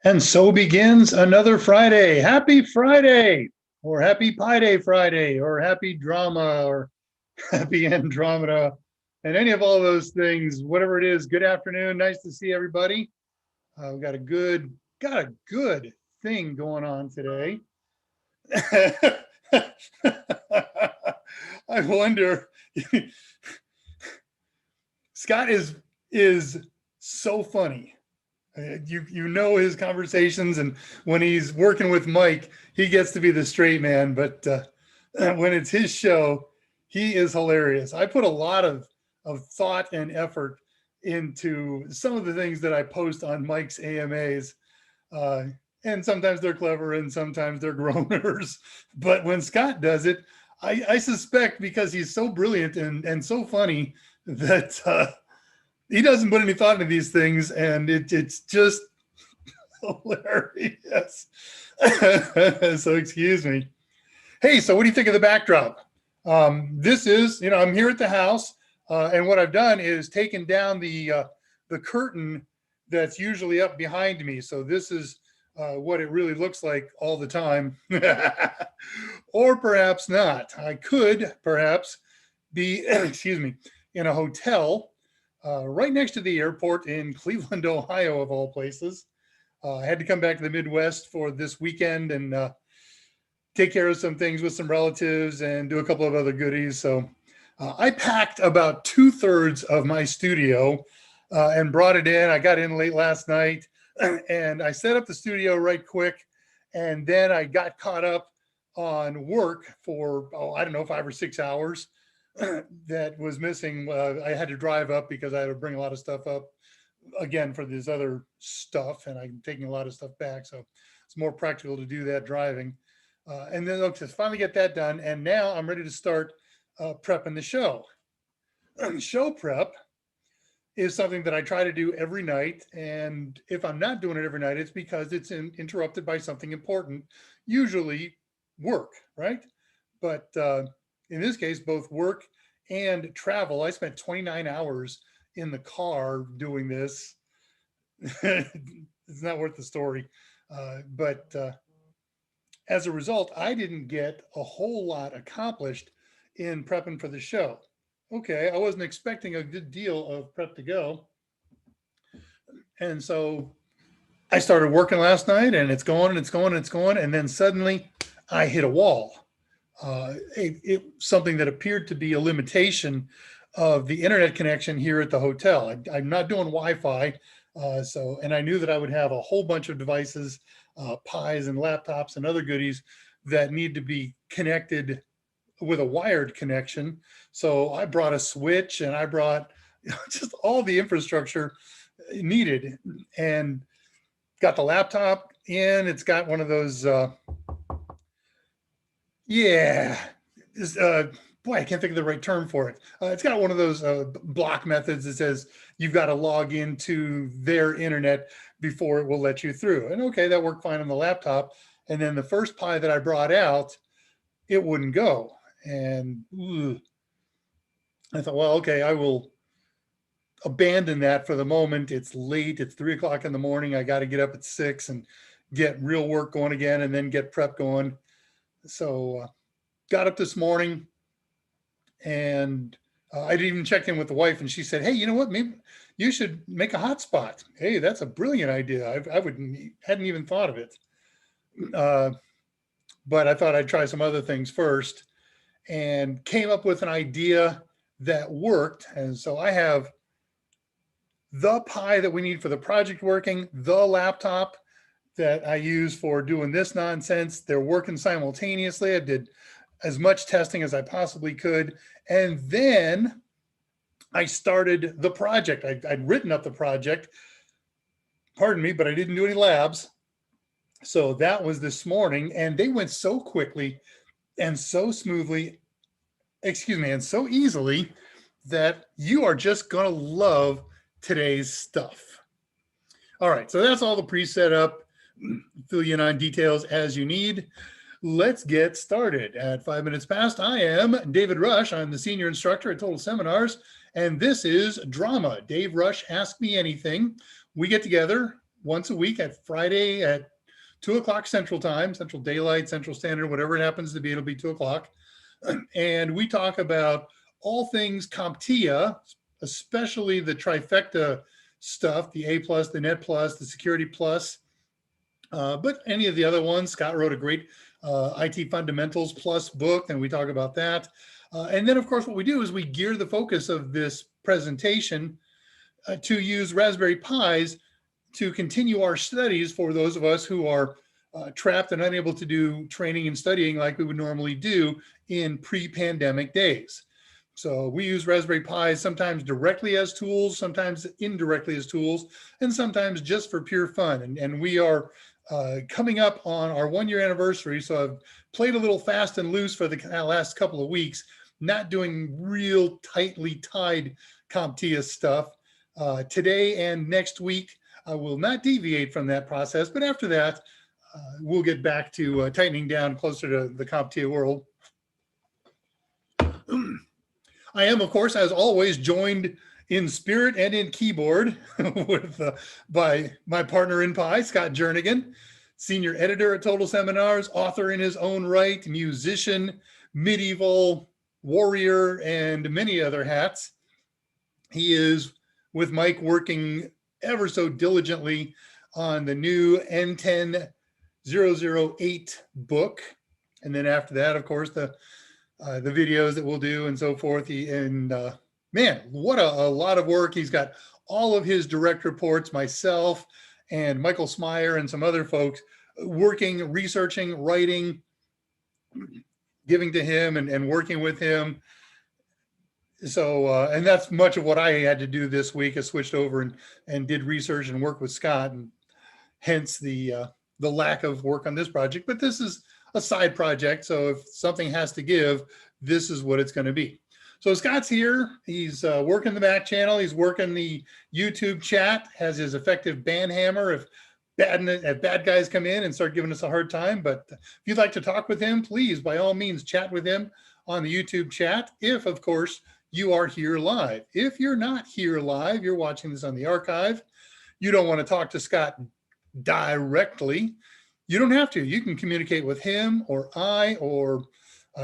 And so begins another Friday. Happy Friday, or Happy Pi Day Friday, or Happy Drama, or Happy Andromeda, and any of all those things, whatever it is. Good afternoon. Nice to see everybody. We've got a good thing going on today. I wonder. Scott is so funny. You know his conversations, and when he's working with Mike, he gets to be the straight man. But when it's his show, he is hilarious. I put a lot of thought and effort into some of the things that I post on Mike's AMAs. And sometimes they're clever and sometimes they're groaners. But when Scott does it, I suspect because he's so brilliant and so funny that he doesn't put any thought into these things, and it's just hilarious. So excuse me. Hey, so what do you think of the backdrop? This is, I'm here at the house, and what I've done is taken down the curtain that's usually up behind me. So this is what it really looks like all the time. Or perhaps not. I could perhaps be, excuse me, in a hotel right next to the airport in Cleveland, Ohio, of all places. I had to come back to the Midwest for this weekend and take care of some things with some relatives and do a couple of other goodies. So I packed about 2/3 of my studio and brought it in. I got in late last night and I set up the studio right quick. And then I got caught up on work for, 5 or 6 hours. That was missing. I had to drive up because I had to bring a lot of stuff up again for this other stuff, and I'm taking a lot of stuff back. So it's more practical to do that driving. And then to finally get that done. And now I'm ready to start prepping the show. Show prep is something that I try to do every night. And if I'm not doing it every night, it's because it's interrupted by something important, usually work, right? But in this case, both work and travel. I spent 29 hours in the car doing this. It's not worth the story. But as a result, I didn't get a whole lot accomplished in prepping for the show. Okay, I wasn't expecting a good deal of prep to go. And so I started working last night, and it's going and it's going and it's going. And then suddenly I hit a wall. Something that appeared to be a limitation of the internet connection here at the hotel. I'm not doing Wi-Fi, and I knew that I would have a whole bunch of devices, Pis and laptops and other goodies that need to be connected with a wired connection. So I brought a switch and I brought just all the infrastructure needed, and got the laptop in. It's got one of those. Boy, I can't think of the right term for it. It's got one of those block methods that says you've got to log into their internet before it will let you through. And okay, that worked fine on the laptop. And then the first Pi that I brought out, it wouldn't go. And I thought, well, okay, I will abandon that for the moment. It's late. It's 3 o'clock in the morning. I got to get up at 6 and get real work going again, and then get prep going. So got up this morning, and I didn't even check in with the wife, and she said, hey, you know what, maybe you should make a hotspot. Hey, that's a brilliant idea. Hadn't even thought of it. But I thought I'd try some other things first, and came up with an idea that worked. And so I have the Pi that we need for the project working, the laptop that I use for doing this nonsense. They're working simultaneously. I did as much testing as I possibly could. And then I started the project. I'd written up the project, pardon me, but I didn't do any labs. So that was this morning, and they went so quickly and so smoothly, and so easily that you are just going to love today's stuff. All right, so that's all the pre-set up. Fill you in on details as you need. Let's get started. At 5 minutes past, I am David Rush. I'm the senior instructor at Total Seminars, and this is Drama. Dave Rush, Ask Me Anything. We get together once a week at Friday at 2 o'clock Central Time, Central Daylight, Central Standard, whatever it happens to be, it'll be 2 o'clock. And we talk about all things CompTIA, especially the trifecta stuff, the A+, the Net+, the Security Plus, but any of the other ones. Scott wrote a great IT Fundamentals Plus book, and we talk about that. And then, of course, what we do is we gear the focus of this presentation to use Raspberry Pis to continue our studies for those of us who are trapped and unable to do training and studying like we would normally do in pre-pandemic days. So we use Raspberry Pis sometimes directly as tools, sometimes indirectly as tools, and sometimes just for pure fun. And we are coming up on our 1-year anniversary. So I've played a little fast and loose for the last couple of weeks, not doing real tightly tied CompTIA stuff. Today and next week, I will not deviate from that process, but after that, we'll get back to tightening down closer to the CompTIA world. I am, of course, as always, joined in spirit and in keyboard with by my partner in Pi, Scott Jernigan, senior editor at Total Seminars, author in his own right, musician, medieval warrior, and many other hats. He is, with Mike, working ever so diligently on the new N10008 book. And then after that, of course, the videos that we'll do and so forth. Man, what a lot of work. He's got all of his direct reports, myself and Michael Smyer and some other folks working, researching, writing, giving to him and working with him. So, and that's much of what I had to do this week. I switched over and did research and work with Scott, and hence the lack of work on this project. But this is a side project, so if something has to give, this is what it's going to be. So Scott's here. He's working the back channel. He's working the YouTube chat, has his effective ban hammer if bad guys come in and start giving us a hard time. But if you'd like to talk with him, please, by all means, chat with him on the YouTube chat. If, of course, you are here live. If you're not here live, you're watching this on the archive, you don't want to talk to Scott directly, you don't have to. You can communicate with him or I or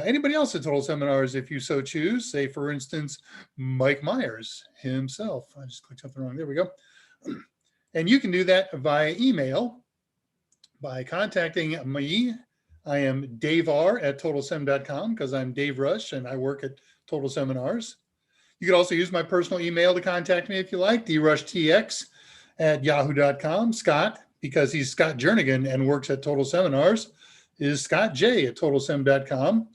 anybody else at Total Seminars if you so choose. Say, for instance, Mike Myers himself. I just clicked something wrong. There we go. And you can do that via email by contacting me. I am daveR@totalsem.com because I'm Dave Rush and I work at Total Seminars. You can also use my personal email to contact me if you like, drushtx@yahoo.com. Scott, because he's Scott Jernigan and works at Total Seminars, is scottj@totalsem.com.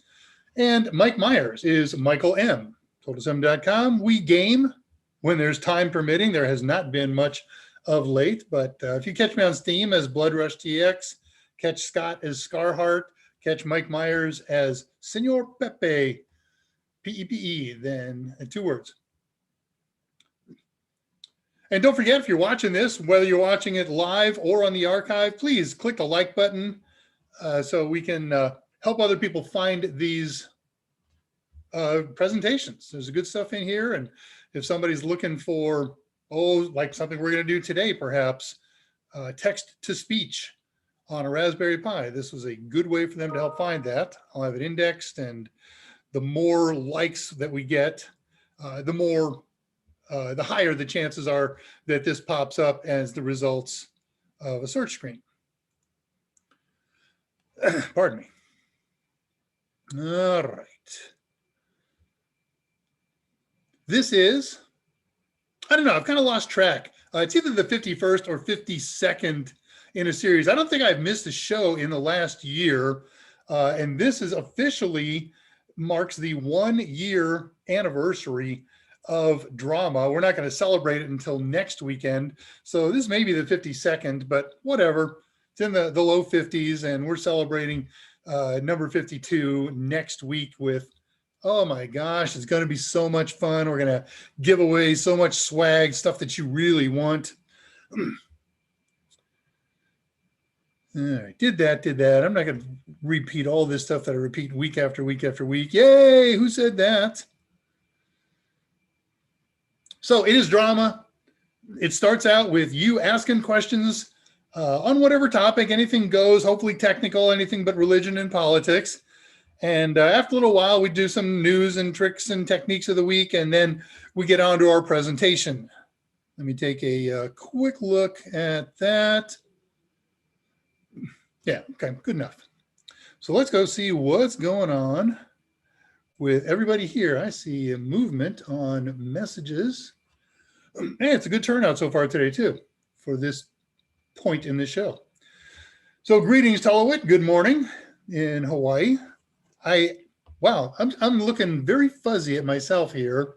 And Mike Myers is Michael M. totalsem.com. We game when there's time permitting. There has not been much of late, but if you catch me on Steam as drushtx, catch Scott as Scarheart, catch Mike Myers as Senor Pepe, P-E-P-E, then 2 words. And don't forget, if you're watching this, whether you're watching it live or on the archive, please click the like button so we can help other people find these presentations. There's good stuff in here. And if somebody's looking for, like something we're going to do today, perhaps text to speech on a Raspberry Pi, this was a good way for them to help find that. I'll have it indexed, and the more likes that we get, the higher the chances are that this pops up as the results of a search screen. Pardon me. All right. This is, I don't know, I've kind of lost track. It's either the 51st or 52nd in a series. I don't think I've missed a show in the last year. And this is officially marks the 1-year anniversary of drama. We're not going to celebrate it until next weekend. So this may be the 52nd, but whatever. It's in the low 50s, and we're celebrating number 52 next week with, oh my gosh, it's going to be so much fun. We're going to give away so much swag, stuff that you really want. All right, did that. I'm not going to repeat all this stuff that I repeat week after week after week. Yay, who said that? So it is drama. It starts out with you asking questions on whatever topic, anything goes, hopefully technical, anything but religion and politics. And after a little while, we do some news and tricks and techniques of the week, and then we get on to our presentation. Let me take a quick look at that. Yeah, okay, good enough. So let's go see what's going on with everybody here. I see a movement on messages. Hey, it's a good turnout so far today, too, for this point in the show. So greetings, Tallowit. Good morning in Hawaii. Wow, I'm looking very fuzzy at myself here.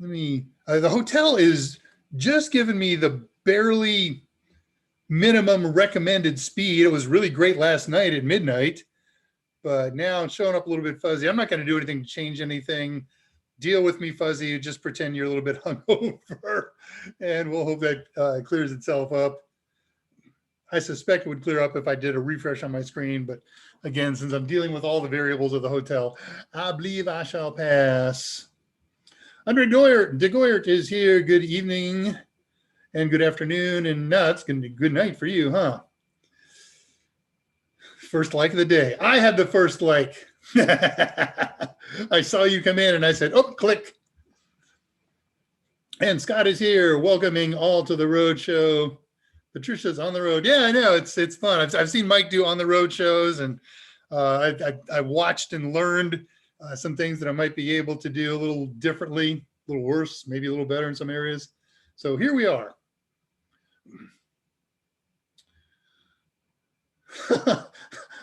Let me, the hotel is just giving me the barely minimum recommended speed. It was really great last night at midnight, but now it's showing up a little bit fuzzy. I'm not going to do anything to change anything. Deal with me fuzzy, just pretend you're a little bit hungover, and we'll hope that clears itself up. I suspect it would clear up if I did a refresh on my screen, but again, since I'm dealing with all the variables of the hotel, I believe I shall pass. Andre de Goyert is here. Good evening and good afternoon, and no, it's going to be good night for you, huh? First like of the day. I had the first like. I saw you come in and I said, oh, click. And Scott is here, welcoming all to the road show. Patricia's on the road. Yeah, I know, it's fun. I've seen Mike do on the road shows, and I watched and learned some things that I might be able to do a little differently, a little worse, maybe a little better in some areas. So here we are.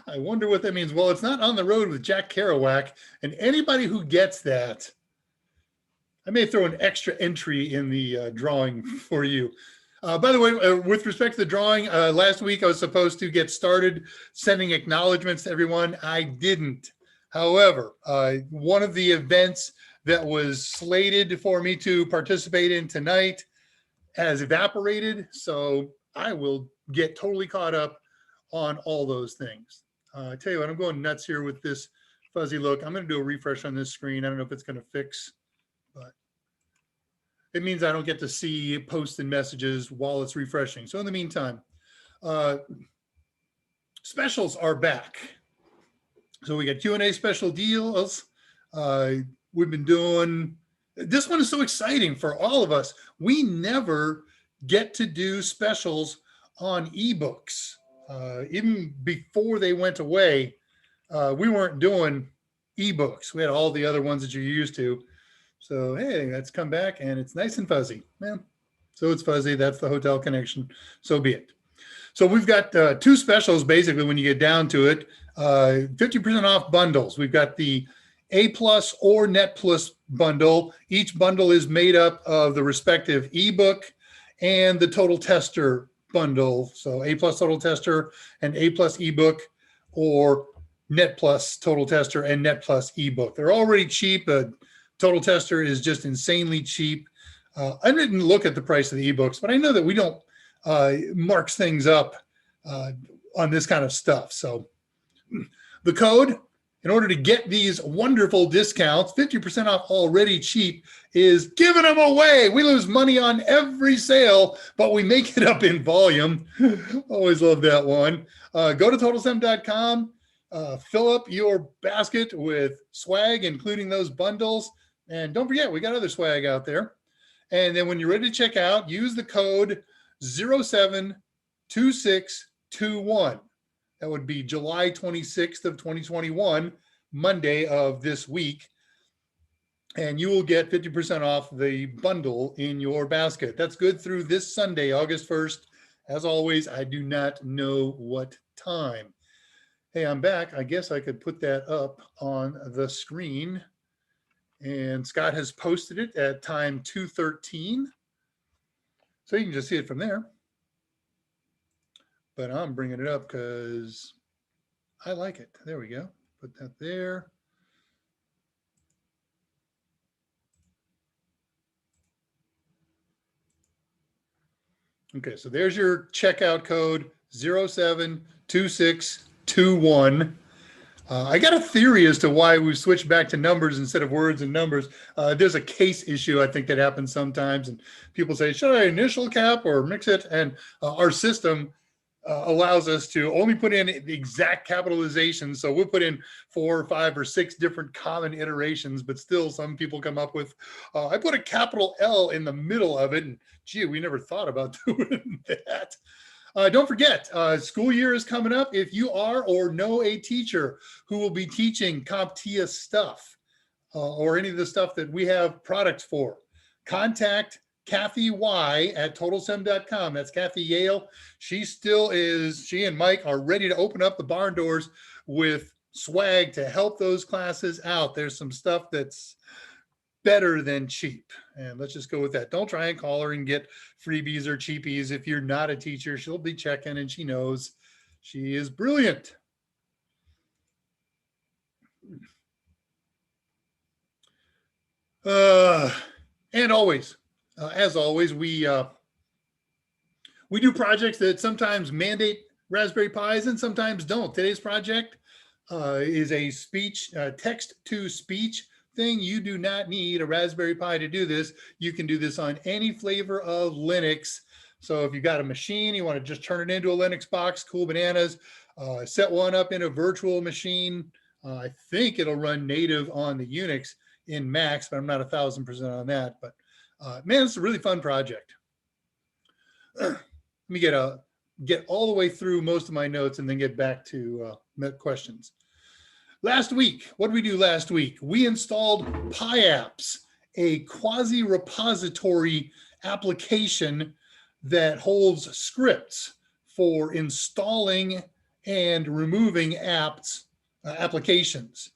I wonder what that means. Well, it's not on the road with Jack Kerouac, and anybody who gets that, I may throw an extra entry in the drawing for you. By the way, with respect to the drawing, last week I was supposed to get started sending acknowledgments to everyone. I didn't. However, one of the events that was slated for me to participate in tonight has evaporated, so I will get totally caught up on all those things. I tell you what, I'm going nuts here with this fuzzy look. I'm going to do a refresh on this screen. I don't know if it's going to fix, but it means I don't get to see posts and messages while it's refreshing. So in the meantime, specials are back. So we got Q&A special deals. We've been doing, this one is so exciting for all of us. We never get to do specials on eBooks. Even before they went away, we weren't doing eBooks. We had all the other ones that you're used to. So, hey, that's come back and it's nice and fuzzy. Man, so it's fuzzy. That's the hotel connection. So be it. So we've got two specials, basically, when you get down to it. 50% off bundles. We've got the A Plus or Net Plus bundle. Each bundle is made up of the respective ebook and the Total Tester bundle. So A Plus Total Tester and A Plus ebook, or Net Plus Total Tester and Net Plus ebook. They're already cheap. Total Tester is just insanely cheap. I didn't look at the price of the ebooks, but I know that we don't marks things up on this kind of stuff. So the code, in order to get these wonderful discounts, 50% off already cheap, is giving them away. We lose money on every sale, but we make it up in volume. Always love that one. Go to TotalSem.com, fill up your basket with swag, including those bundles. And don't forget, we got other swag out there. And then when you're ready to check out, use the code 072621. That would be July 26th of 2021, Monday of this week. And you will get 50% off the bundle in your basket. That's good through this Sunday, August 1st. As always, I do not know what time. Hey, I'm back. I guess I could put that up on the screen. And Scott has posted it at time 2:13. So you can just see it from there. But I'm bringing it up because I like it. There we go. Put that there. Okay, so there's your checkout code 072621. I got a theory as to why we switched back to numbers instead of words and numbers. There's a case issue, I think, that happens sometimes. And people say, should I initial cap or mix it? And our system allows us to only put in the exact capitalization. So we'll put in 4 or 5 or 6 different common iterations, but still some people come up with, I put a capital L in the middle of it. And gee, we never thought about doing that. Don't forget, school year is coming up. If you are or know a teacher who will be teaching CompTIA stuff or any of the stuff that we have products for, contact Kathy Y at totalsem.com. That's Kathy Yale. She and Mike are ready to open up the barn doors with swag to help those classes out. There's some stuff that's better than cheap. And let's just go with that. Don't try and call her and get freebies or cheapies. If you're not a teacher, she'll be checking and she knows she is brilliant. And always, as always, we do projects that sometimes mandate Raspberry Pis and sometimes don't. Today's project is a text-to-speech thing. You do not need a Raspberry Pi to do this. You can do this on any flavor of Linux. So if you've got a machine, you want to just turn it into a Linux box, cool bananas. Set one up in a virtual machine. I think it'll run native on the Unix in Macs, but I'm not 1,000% on that. But man, it's a really fun project. Let me get all the way through most of my notes and then get back to questions. Last week, what did we do last week? We installed PyApps, a quasi-repository application that holds scripts for installing and removing applications.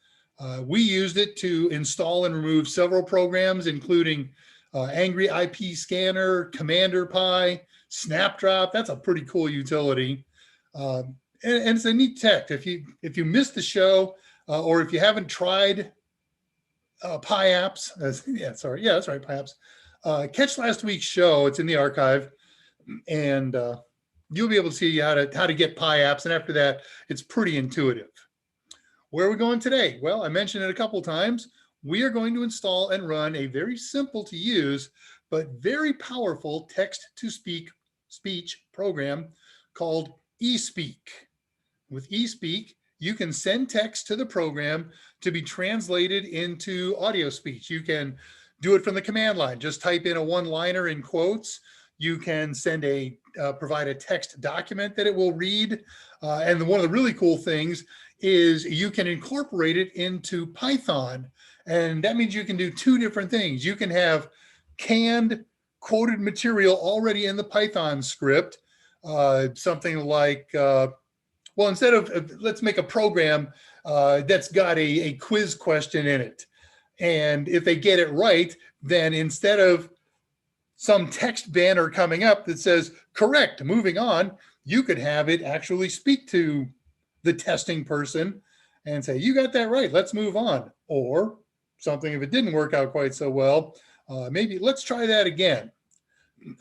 We used it to install and remove several programs, including Angry IP Scanner, Commander Pi, Snapdrop. That's a pretty cool utility. And it's a neat tech. If you missed the show, or if you haven't tried PyApps, that's right, PyApps. Catch last week's show. It's in the archive, and you'll be able to see how to get PyApps. And after that, it's pretty intuitive. Where are we going today? Well, I mentioned it a couple times. We are going to install and run a very simple to use, but very powerful text-to-speech program called eSpeak. With eSpeak, you can send text to the program to be translated into audio speech. You can do it from the command line. Just type in a one-liner in quotes. You can provide a text document that it will read. And one of the really cool things is you can incorporate it into Python. And that means you can do 2 different things. You can have canned quoted material already in the Python script, something like, instead of, let's make a program that's got a quiz question in it. And if they get it right, then instead of some text banner coming up that says, correct, moving on, you could have it actually speak to the testing person and say, you got that right, let's move on. Or something, if it didn't work out quite so well, maybe let's try that again.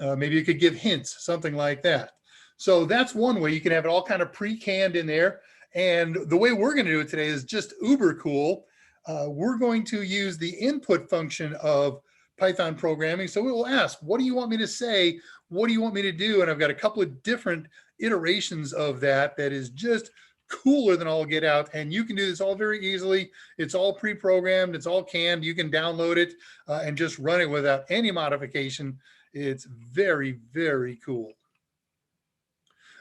Maybe you could give hints, something like that. So that's one way you can have it all kind of pre-canned in there. And the way we're going to do it today is just uber cool. We're going to use the input function of Python programming. So we will ask, what do you want me to say? What do you want me to do? And I've got a couple of different iterations of that is just cooler than all get out. And you can do this all very easily. It's all pre-programmed. It's all canned. You can download it and just run it without any modification. It's very, very cool.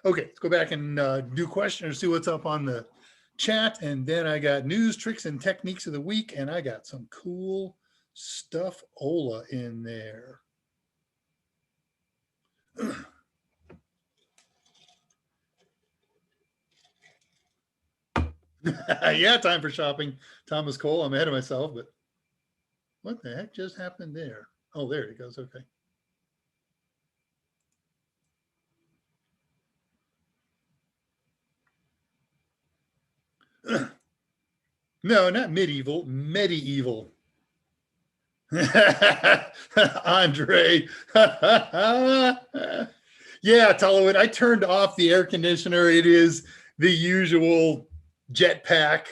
Okay, let's go back and do questions, see what's up on the chat. And then I got news, tricks, and techniques of the week. And I got some cool stuff Ola in there. Yeah, time for shopping. Thomas Cole, I'm ahead of myself, but what the heck just happened there? Oh, there it goes. Okay. No, not medieval, medieval. Andre. Yeah, Tullowit, I turned off the air conditioner. It is the usual jetpack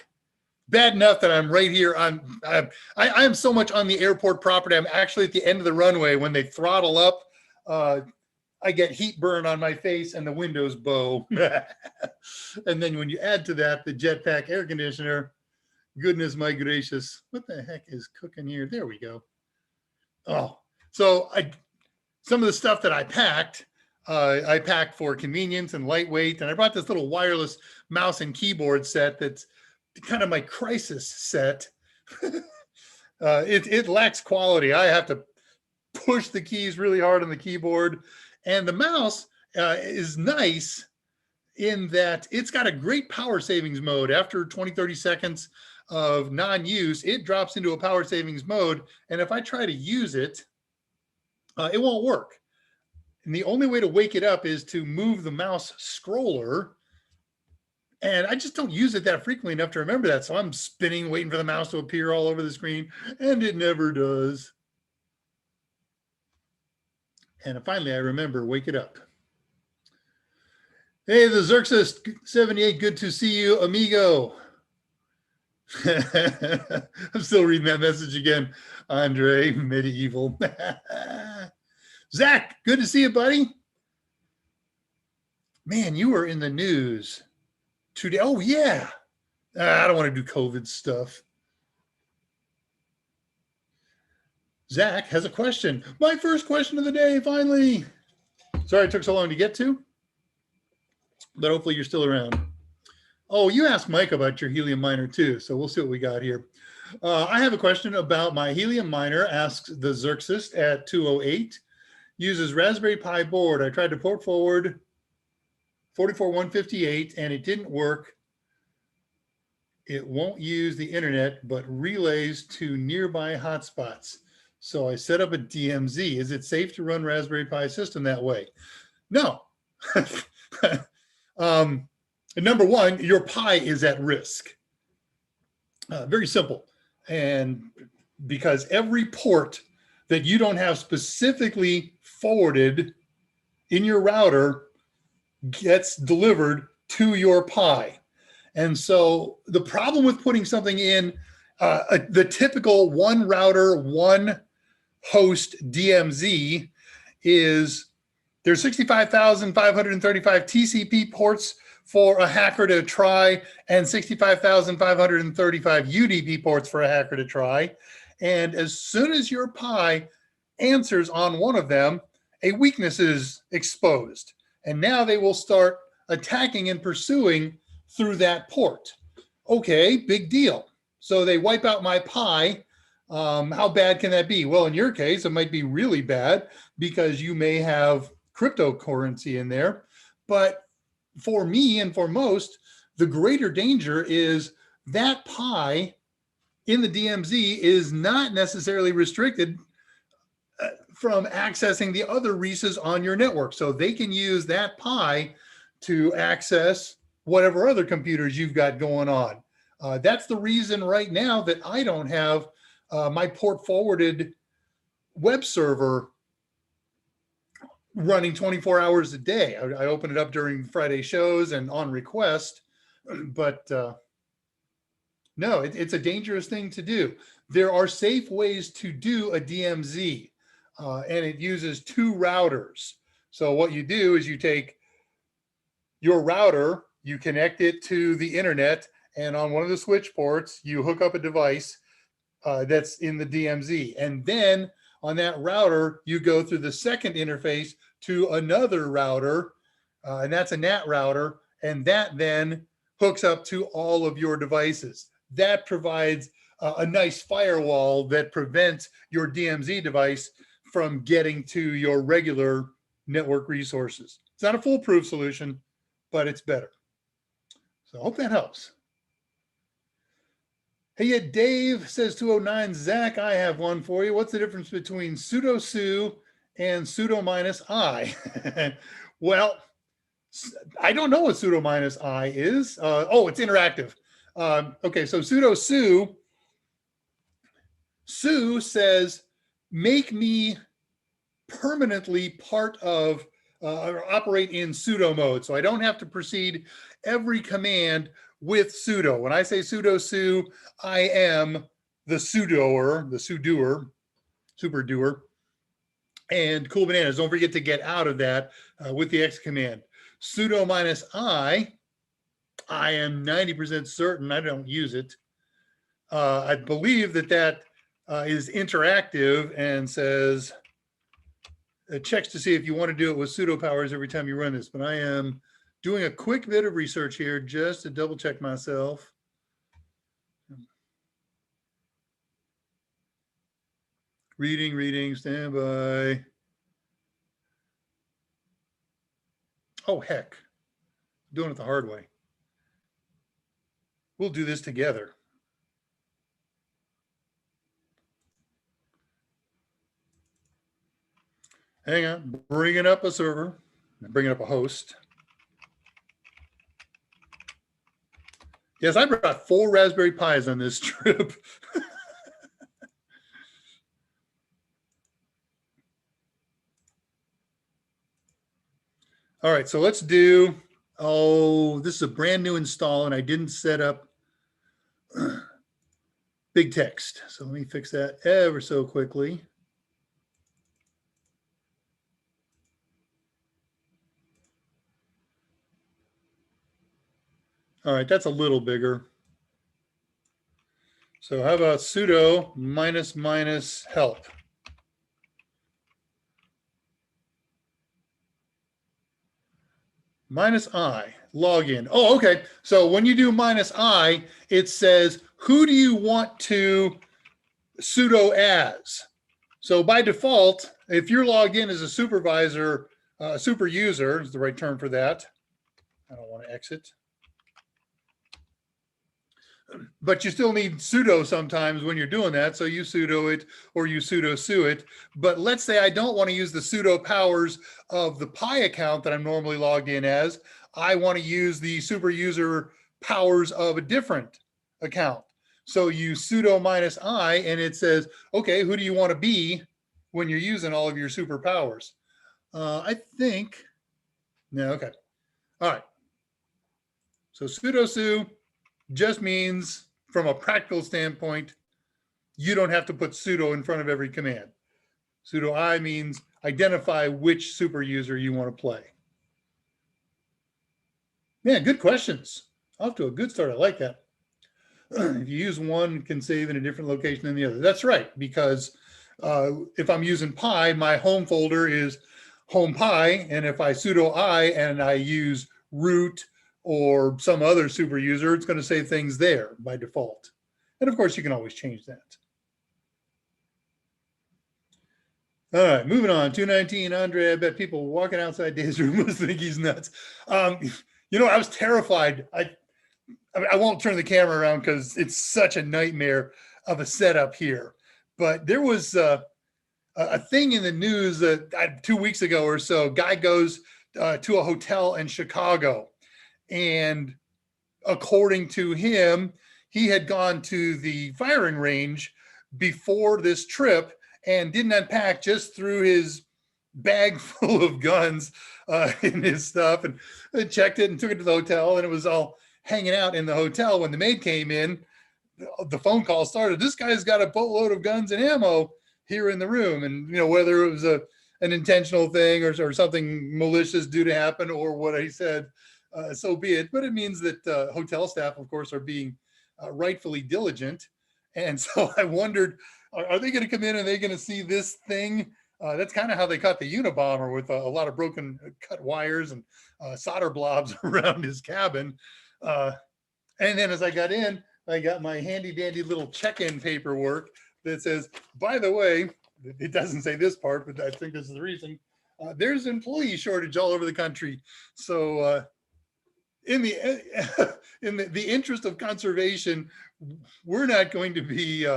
bad enough that I'm right here on, I am so much on the airport property. I'm actually at the end of the runway. When they throttle up, I get heat burn on my face and the windows bow. And then when you add to that, the jetpack air conditioner, goodness my gracious, what the heck is cooking here? There we go. Oh, so some of the stuff that I packed for convenience and lightweight. And I brought this little wireless mouse and keyboard set that's kind of my crisis set. It lacks quality. I have to push the keys really hard on the keyboard. And the mouse is nice in that it's got a great power savings mode. After 20, 30 seconds of non-use, it drops into a power savings mode. And if I try to use it, it won't work. And the only way to wake it up is to move the mouse scroller. And I just don't use it that frequently enough to remember that. So I'm spinning, waiting for the mouse to appear all over the screen, and it never does. And finally, I remember, wake it up. Hey, the Xerxes 78, good to see you, amigo. I'm still reading that message again. Andre, medieval. Zach, good to see you, buddy. Man, you were in the news today. Oh, yeah. I don't want to do COVID stuff. Zach has a question. My first question of the day, finally. Sorry it took so long to get to, but hopefully you're still around. Oh, you asked Mike about your helium miner too, so we'll see what we got here. I have a question about my helium miner, asks the Xerxes at 208. Uses Raspberry Pi board. I tried to port forward 44158 and it didn't work. It won't use the internet, but relays to nearby hotspots. So I set up a DMZ. Is it safe to run Raspberry Pi system that way? No. Number one, your Pi is at risk. Very simple. And because every port that you don't have specifically forwarded in your router gets delivered to your Pi. And so the problem with putting something in the typical one router, one host DMZ is there's 65,535 TCP ports for a hacker to try and 65,535 UDP ports for a hacker to try. And as soon as your Pi answers on one of them, a weakness is exposed. And now they will start attacking and pursuing through that port. Okay, big deal. So they wipe out my Pi. How bad can that be? Well, in your case, it might be really bad because you may have cryptocurrency in there. But for me and for most, the greater danger is that Pi in the DMZ is not necessarily restricted from accessing the other REISs on your network. So they can use that Pi to access whatever other computers you've got going on. That's the reason right now that I don't have my port forwarded web server running 24 hours a day. I open it up during Friday shows and on request, but no, it's a dangerous thing to do. There are safe ways to do a DMZ, and it uses two routers. So what you do is you take your router, you connect it to the internet, and on one of the switch ports, you hook up a device that's in the DMZ. And then on that router, you go through the second interface to another router, and that's a NAT router, and that then hooks up to all of your devices. That provides a nice firewall that prevents your DMZ device from getting to your regular network resources. It's not a foolproof solution, but it's better. So I hope that helps. Hey, yeah, Dave says 209, Zach, I have one for you. What's the difference between sudo su and sudo minus I? Well, I don't know what sudo minus I is. Oh, it's interactive. Okay, so sudo su, su says, make me permanently part of or operate in sudo mode. So I don't have to proceed every command with sudo. When I say sudo su, I am the sudoer, the sudoer, super doer. And cool bananas, don't forget to get out of that with the X command. Sudo minus I am 90% certain I don't use it. I believe that is interactive and says, it checks to see if you want to do it with sudo powers every time you run this, but I am doing a quick bit of research here just to double check myself. Reading, standby. Oh, heck. I'm doing it the hard way. We'll do this together. Hang on, bringing up a server, bringing up a host. Yes, I brought 4 Raspberry Pis on this trip. All right, so let's do, this is a brand new install and I didn't set up big text. So let me fix that ever so quickly. All right, that's a little bigger. So how about sudo minus help? Minus I, login. Oh, okay. So when you do minus I, it says, who do you want to sudo as? So by default, if you're logged in as a supervisor, super user is the right term for that. I don't want to exit. But you still need sudo sometimes when you're doing that. So you sudo it or you sudo su it. But let's say I don't want to use the sudo powers of the Pi account that I'm normally logged in as. I want to use the super user powers of a different account. So you sudo minus I and it says, okay, who do you want to be when you're using all of your superpowers? I think, no, okay. All right. So sudo su just means from a practical standpoint, you don't have to put sudo in front of every command. Sudo I means identify which super user you want to play. Man, good questions. Off to a good start. I like that. If you use one, can save in a different location than the other. That's right, because if I'm using Pi, my home folder is home Pi, and if I sudo I and I use root or some other super user, it's going to save things there by default. And of course, you can always change that. All right, moving on. 219, Andre, I bet people walking outside Dave's room must think he's nuts. You know, I was terrified. I won't turn the camera around because it's such a nightmare of a setup here. But there was a thing in the news 2 weeks ago or so. Guy goes to a hotel in Chicago. And according to him, he had gone to the firing range before this trip and didn't unpack, just threw his bag full of guns in his stuff and checked it and took it to the hotel. And it was all hanging out in the hotel. When the maid came in, the phone call started. This guy's got a boatload of guns and ammo here in the room. And, you know, whether it was an intentional thing or something malicious due to happen or what he said, so be it. But it means that hotel staff, of course, are being rightfully diligent. And so I wondered, are they going to come in and they're going to see this thing? That's kind of how they caught the Unabomber, with a lot of broken cut wires and solder blobs around his cabin. And then as I got in, I got my handy dandy little check-in paperwork that says, by the way, it doesn't say this part, but I think this is the reason. There's employee shortage all over the country. So in the interest of conservation, we're not going to be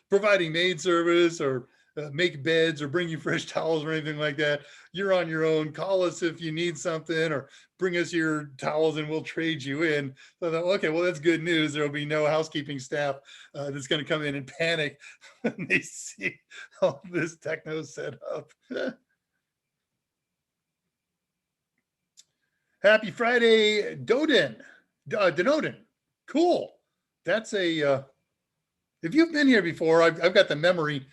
providing maid service or make beds or bring you fresh towels or anything like that. You're on your own. Call us if you need something, or bring us your towels and we'll trade you in. So I thought, okay, well, that's good news. There'll be no housekeeping staff that's going to come in and panic when they see all this techno set up. Happy Friday, Denoden. Cool. That's a, if you've been here before, I've got the memory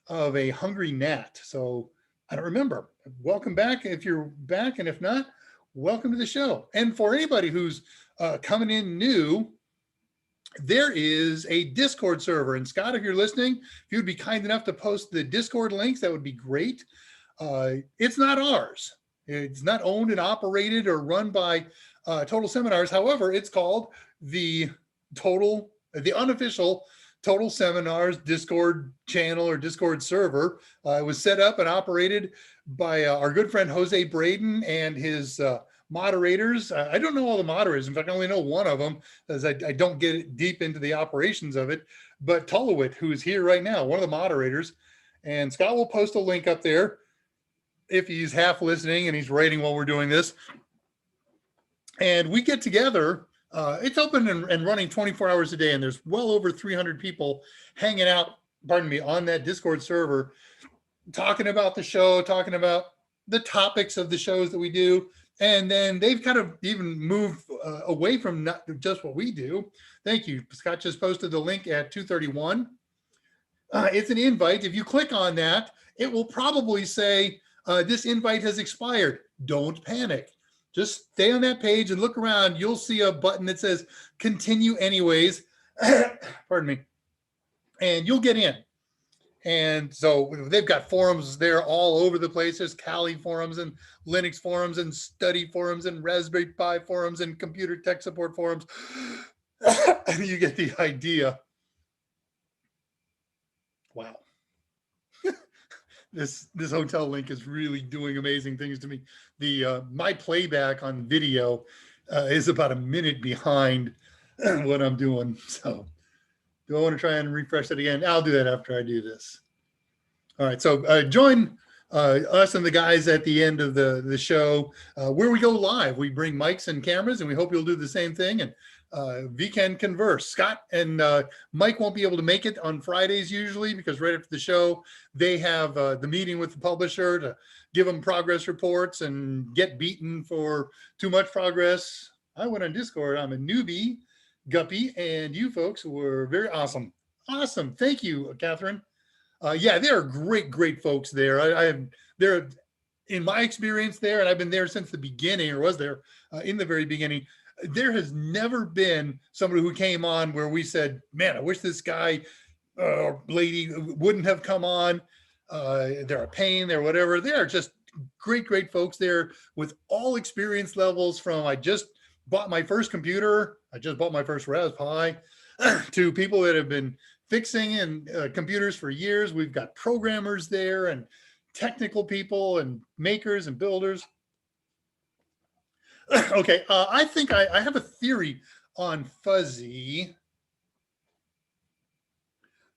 of a hungry gnat. So I don't remember. Welcome back if you're back. And if not, welcome to the show. And for anybody who's coming in new, there is a Discord server. And Scott, if you're listening, if you would be kind enough to post the Discord links, that would be great. It's not ours. It's not owned and operated or run by Total Seminars. However, it's called the unofficial Total Seminars Discord channel or Discord server. It was set up and operated by our good friend Jose Braden and his moderators. I don't know all the moderators. In fact, I only know one of them, as I don't get deep into the operations of it. But Tulowit, who is here right now, one of the moderators. And Scott will post a link up there if he's half listening and he's writing while we're doing this. And we get together. It's open and running 24 hours a day, and there's well over 300 people hanging out, on that Discord server, talking about the show, talking about the topics of the shows that we do. And then they've kind of even moved away from not just what we do. Thank you. Scott just posted the link at 2:31. It's an invite. If you click on that, it will probably say, this invite has expired. Don't panic. Just stay on that page and look around. You'll see a button that says continue anyways. Pardon me. And you'll get in. And so they've got forums there all over the place. There's Kali forums and Linux forums and study forums and Raspberry Pi forums and computer tech support forums. And you get the idea. Wow. This hotel link is really doing amazing things to me. My playback on video is about a minute behind what I'm doing. So do I want to try and refresh it again? I'll do that after I do this. All right, so join us and the guys at the end of the show where we go live. We bring mics and cameras, and we hope you'll do the same thing. And we can converse. Scott and Mike won't be able to make it on Fridays usually, because right after the show, they have the meeting with the publisher to give them progress reports and get beaten for too much progress. I went on Discord. I'm a newbie, Guppy, and you folks were very awesome. Awesome. Thank you, Catherine. Yeah, they are great folks there. They're, in my experience there, and I've been there since the beginning, or was there in the very beginning. There has never been somebody who came on where we said, man, I wish this guy or lady wouldn't have come on. They're a pain, they're whatever. They're just great folks there with all experience levels, from I just bought my first computer, I just bought my first Raspberry Pi, to people that have been fixing computers for years. We've got programmers there and technical people and makers and builders. Okay, I think I have a theory on fuzzy.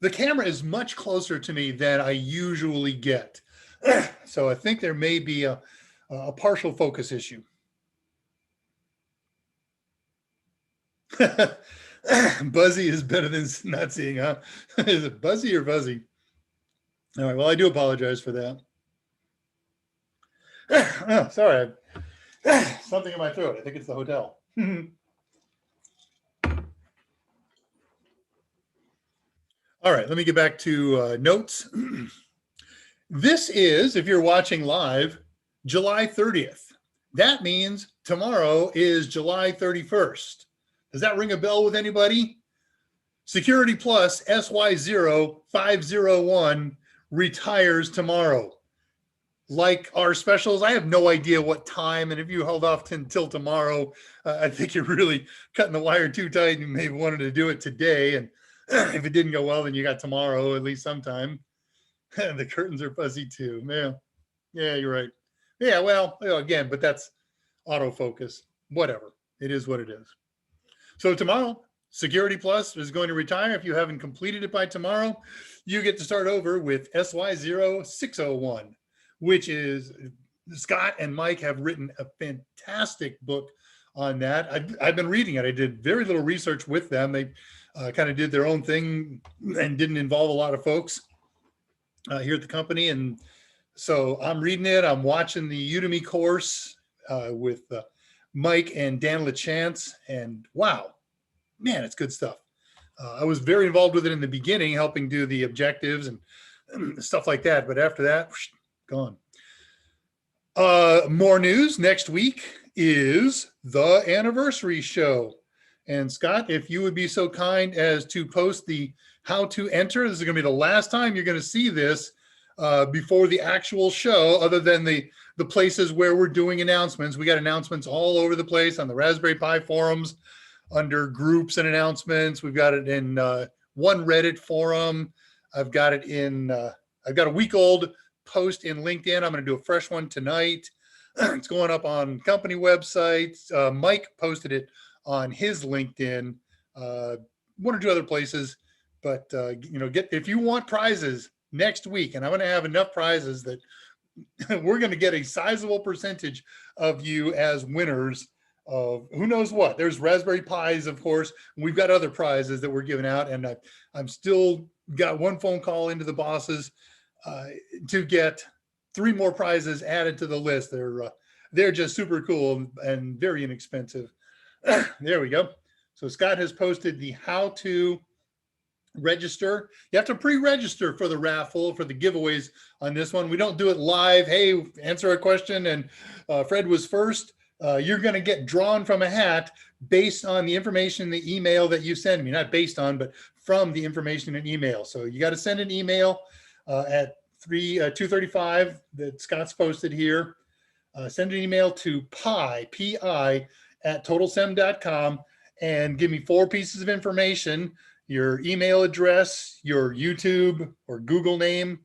The camera is much closer to me than I usually get. So I think there may be a partial focus issue. Buzzy is better than not seeing, huh? Is it buzzy or fuzzy? All right, well, I do apologize for that. Oh, sorry. Something in my throat. I think it's the hotel. All right, let me get back to notes. This is, if you're watching live, July 30th. That means tomorrow is July 31st. Does that ring a bell with anybody? Security Plus SY0501 retires tomorrow. Like our specials, I have no idea what time, and if you held off until tomorrow, I think you're really cutting the wire too tight, and you maybe wanted to do it today. And if it didn't go well, then you got tomorrow, at least sometime. The curtains are fuzzy too. Yeah, you're right. Yeah, well, again, but that's autofocus. Whatever. It is what it is. So tomorrow, Security Plus is going to retire. If you haven't completed it by tomorrow, you get to start over with SY0601, which is, Scott and Mike have written a fantastic book on that. I've been reading it. I did very little research with them. They kind of did their own thing and didn't involve a lot of folks here at the company. And so I'm reading it. I'm watching the Udemy course with Mike and Dan LaChance, and wow, man, it's good stuff. I was very involved with it in the beginning, helping do the objectives and stuff like that. But after that, whoosh, gone. More news next week is the anniversary show. And Scott, if you would be so kind as to post the how to enter, this is going to be the last time you're going to see this before the actual show, other than the places where we're doing announcements. We got announcements all over the place on the Raspberry Pi forums, under groups and announcements. We've got it in one Reddit forum. I've got it in, I've got a week old post in LinkedIn. I'm going to do a fresh one tonight. It's going up on company websites. Mike posted it on his LinkedIn, one or two other places. But you know, if you want prizes next week, and I'm going to have enough prizes that we're going to get a sizable percentage of you as winners of who knows what. There's Raspberry Pis, of course. We've got other prizes that we're giving out, and I'm still got one phone call into the bosses to get 3 more prizes added to the list. They're just super cool and very inexpensive. There we go. So Scott has posted the how to register. You have to pre-register for the raffle, for the giveaways on this one. We don't do it live. Hey, answer a question, and Fred was first. You're going to get drawn from a hat based on the information in the email that you send me. Not based on, but from the information in email. So you got to send an email at 2:35 that Scott's posted here. Send an email to P-I, at totalsem.com and give me 4 pieces of information: your email address, your YouTube or Google name,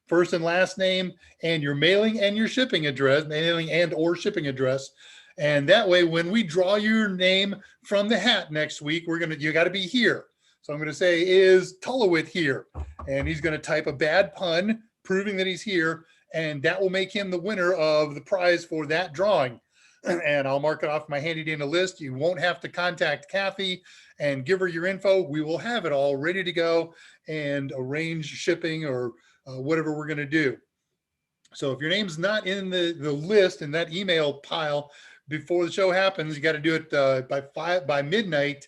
first and last name, and your mailing and your shipping address, mailing and or shipping address. And that way, when we draw your name from the hat next week, you got to be here. So I'm going to say, is Tullowit here? And he's going to type a bad pun proving that he's here, and that will make him the winner of the prize for that drawing. And I'll mark it off my handy dandy list. You won't have to contact Kathy and give her your info. We will have it all ready to go and arrange shipping or whatever we're going to do. So if your name's not in the list in that email pile before the show happens, you got to do it by midnight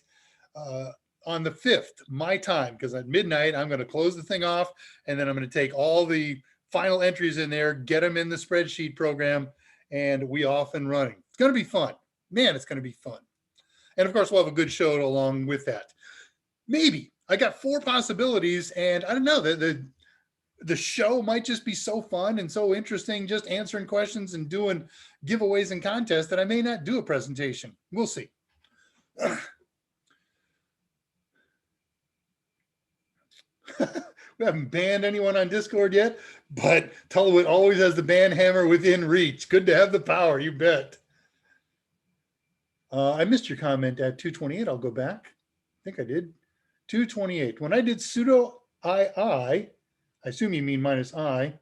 on the 5th, my time, because at midnight I'm going to close the thing off, and then I'm going to take all the final entries in there, get them in the spreadsheet program, and we off and running. It's going to be fun. Man, it's going to be fun. And of course, we'll have a good show along with that. Maybe. I got 4 possibilities, and I don't know, the show might just be so fun and so interesting, just answering questions and doing giveaways and contests, that I may not do a presentation. We'll see. We haven't banned anyone on Discord yet, but Tullowit always has the ban hammer within reach. Good to have the power, you bet. I missed your comment at 228. I'll go back. I think I did. 228. When I did sudo I assume you mean -I,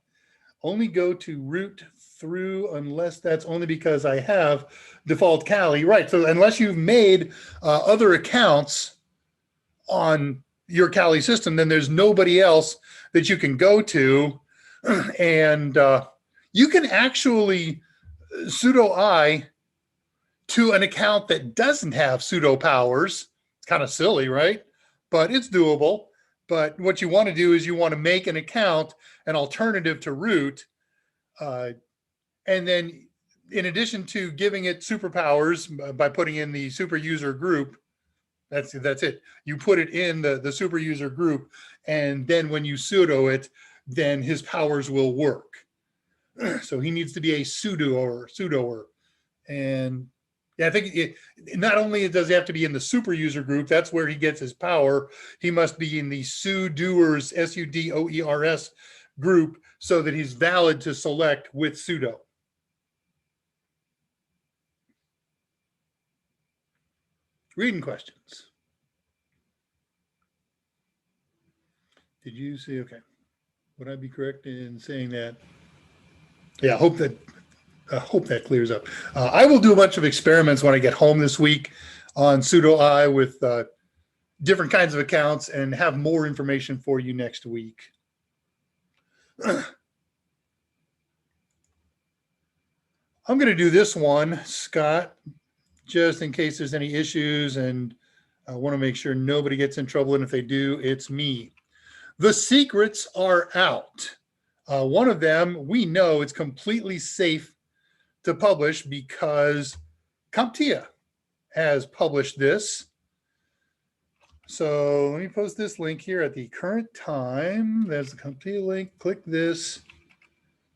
only go to root through unless that's only because I have default Kali. Right. So unless you've made other accounts on your Kali system, then there's nobody else that you can go to. And you can actually sudo I to an account that doesn't have sudo powers. It's kind of silly, right? But it's doable. But what you want to do is you want to make an account, an alternative to root. And then in addition to giving it superpowers by putting in the super user group, that's it. You put it in the super user group, and then when you sudo it, then his powers will work. So he needs to be a sudoer. And yeah, I think not only does he have to be in the super user group, that's where he gets his power. He must be in the sudoers, SUDOERS group, so that he's valid to select with sudo. Reading questions. Did you see? Okay. Would I be correct in saying that? Yeah, I hope that clears up. I will do a bunch of experiments when I get home this week on sudo I with different kinds of accounts, and have more information for you next week. I'm going to do this one, Scott, just in case there's any issues, and I want to make sure nobody gets in trouble, and if they do, it's me. The secrets are out. One of them, we know it's completely safe to publish because CompTIA has published this. So let me post this link here at the current time. There's the CompTIA link. Click this.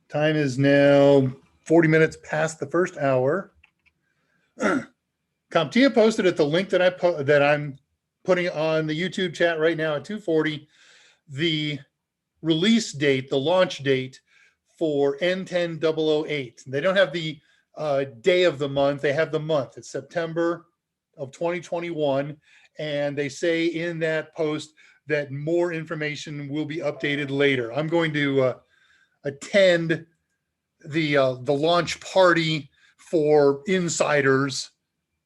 Time is now 40 minutes past the first hour. CompTIA posted at the link that I'm putting on the YouTube chat right now at 2:40, the release date, the launch date for N10008. They don't have the day of the month. They have the month. It's September of 2021. And they say in that post that more information will be updated later. I'm going to attend the launch party for insiders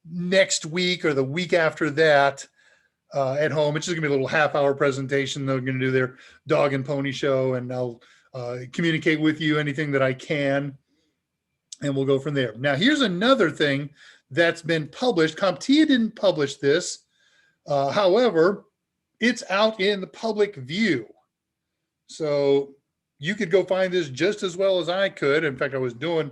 next week or the week after that at home. It's just gonna be a little half-hour presentation. They're gonna do their dog and pony show, and I'll communicate with you anything that I can, and we'll go from there. Now, here's another thing that's been published. CompTIA didn't publish this. However, it's out in the public view. So you could go find this just as well as I could. In fact, I was doing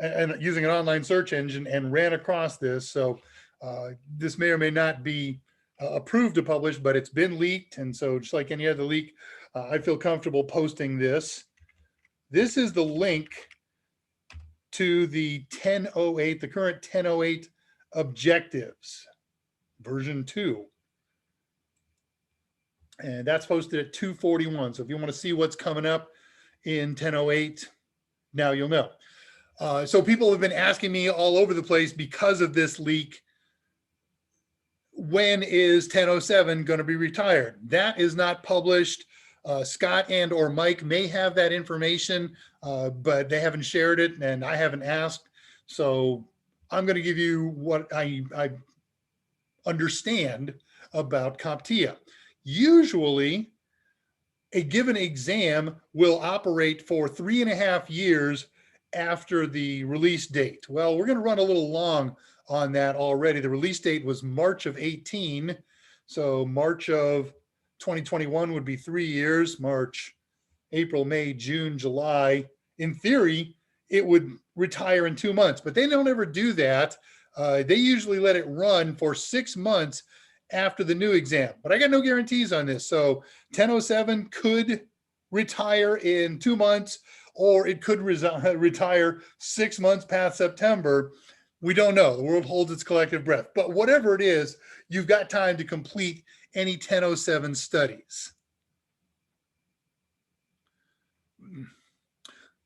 and using an online search engine and ran across this. So this may or may not be approved to publish, but it's been leaked. And so just like any other leak, I feel comfortable posting this. This is the link to the 10.08, the current 10.08 objectives, version 2. And that's posted at 2:41. So if you want to see what's coming up in 10.08, now you'll know. So people have been asking me all over the place because of this leak, when is 10.07 going to be retired? That is not published. Scott and or Mike may have that information, but they haven't shared it and I haven't asked. So I'm going to give you what I understand about CompTIA. Usually, a given exam will operate for 3.5 years after the release date. Well, we're going to run a little long on that already. The release date was March of 18. So March of 2021 would be 3 years, March, April, May, June, July. In theory, it would retire in 2 months, but they don't ever do that. They usually let it run for 6 months after the new exam, but I got no guarantees on this. So 10.07 could retire in 2 months, or it could retire 6 months past September. We don't know. The world holds its collective breath. But whatever it is, you've got time to complete any 10.07 studies.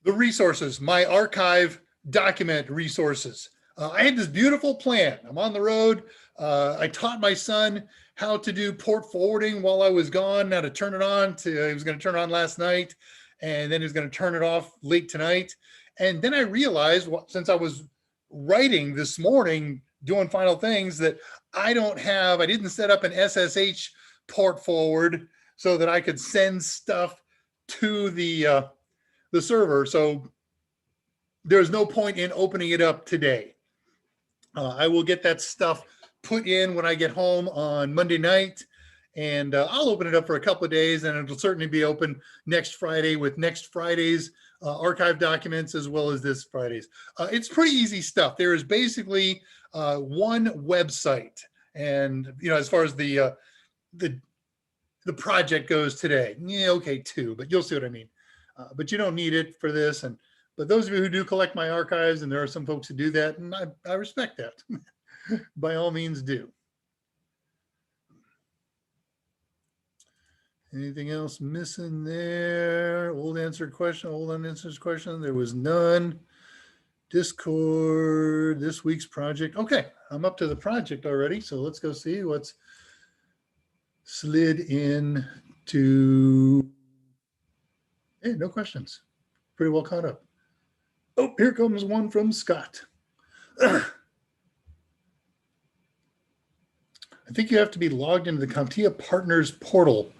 The resources, my archive document resources. I had this beautiful plan. I'm on the road. I taught my son how to do port forwarding while I was gone, how to turn it on. He was going to turn it on last night, and then he was going to turn it off late tonight. And then I realized, since I was writing this morning, doing final things, that I didn't set up an SSH port forward so that I could send stuff to the server. So there's no point in opening it up today. I will get that stuff put in when I get home on Monday night, and I'll open it up for a couple of days, and it'll certainly be open next Friday with next Friday's archive documents as well as this Friday's. It's pretty easy stuff. There is basically one website, and as far as the project goes today, yeah, okay, 2, but you'll see what I mean. But you don't need it for this. But those of you who do collect my archives, and there are some folks who do that, and I respect that. By all means do. Anything else missing there? Old unanswered question. There was none. Discord, this week's project. Okay, I'm up to the project already. So let's go see what's slid in to. Hey, no questions. Pretty well caught up. Oh, here comes one from Scott. I think you have to be logged into the CompTIA Partners portal.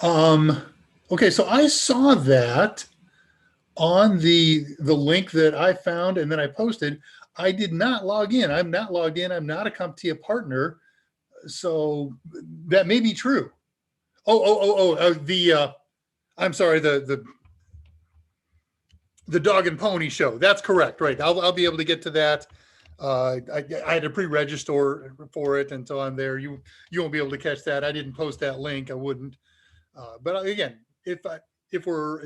Okay, so I saw that on the link that I found and then I posted. I did not log in. I'm not logged in. I'm not a CompTIA partner. So that may be true. I'm sorry, the dog and pony show. That's correct, right? I'll be able to get to that. I had to pre-register for it, and so I'm there. You won't be able to catch that. I didn't post that link. I wouldn't. But again, if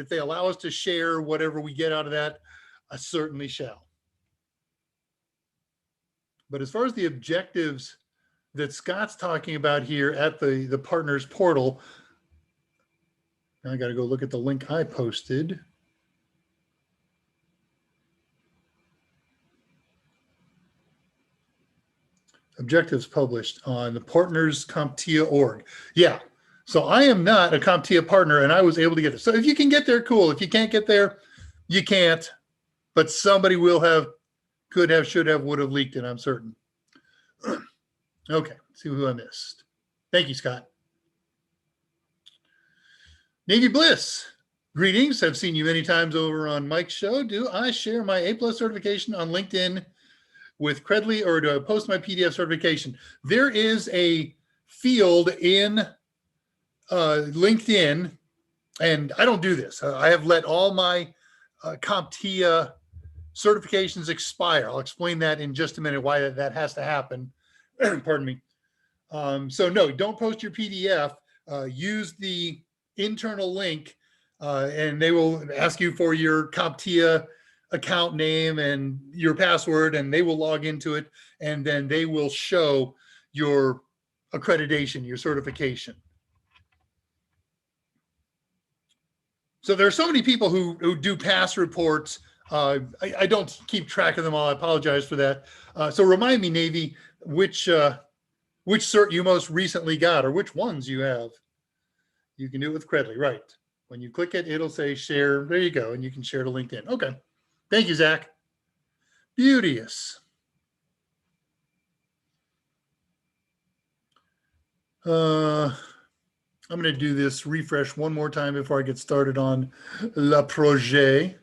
they allow us to share whatever we get out of that, I certainly shall. But as far as the objectives that Scott's talking about here at the partners portal, now I got to go look at the link I posted. Objectives published on the partners CompTIA.org. Yeah. So I am not a CompTIA partner, and I was able to get it. So if you can get there, cool. If you can't get there, you can't. But somebody will have, could have, should have, would have leaked it, I'm certain. Okay, let's see who I missed. Thank you, Scott. Navy Bliss. Greetings. I've seen you many times over on Mike's show. Do I share my A+ certification on LinkedIn with Credly, or do I post my PDF certification? There is a field in LinkedIn, and I don't do this. I have let all my CompTIA certifications expire. I'll explain that in just a minute, why that has to happen. Pardon me. So no, don't post your PDF. Use the internal link, and they will ask you for your CompTIA account name and your password, and they will log into it, and then they will show your accreditation, your certification. So there are so many people who do pass reports. I don't keep track of them all. I apologize for that. So remind me, Navy, which cert you most recently got, or which ones you have. You can do it with Credly, right? When you click it, it'll say share. There you go, and you can share to LinkedIn. Okay. Thank you, Zach. Beauteous. I'm going to do this refresh one more time before I get started on Le Projet.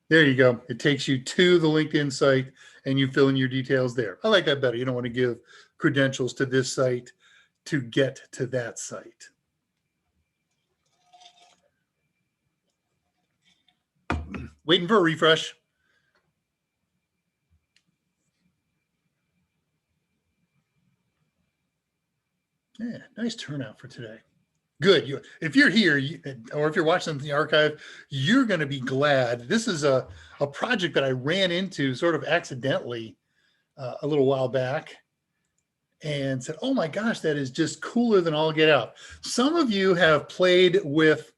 There you go. It takes you to the LinkedIn site, and you fill in your details there. I like that better. You don't want to give credentials to this site to get to that site. Waiting for a refresh. Yeah, nice turnout for today. Good. If you're here, or if you're watching the archive, you're going to be glad. This is a project that I ran into sort of accidentally a little while back, and said, oh my gosh, that is just cooler than all get out. Some of you have played with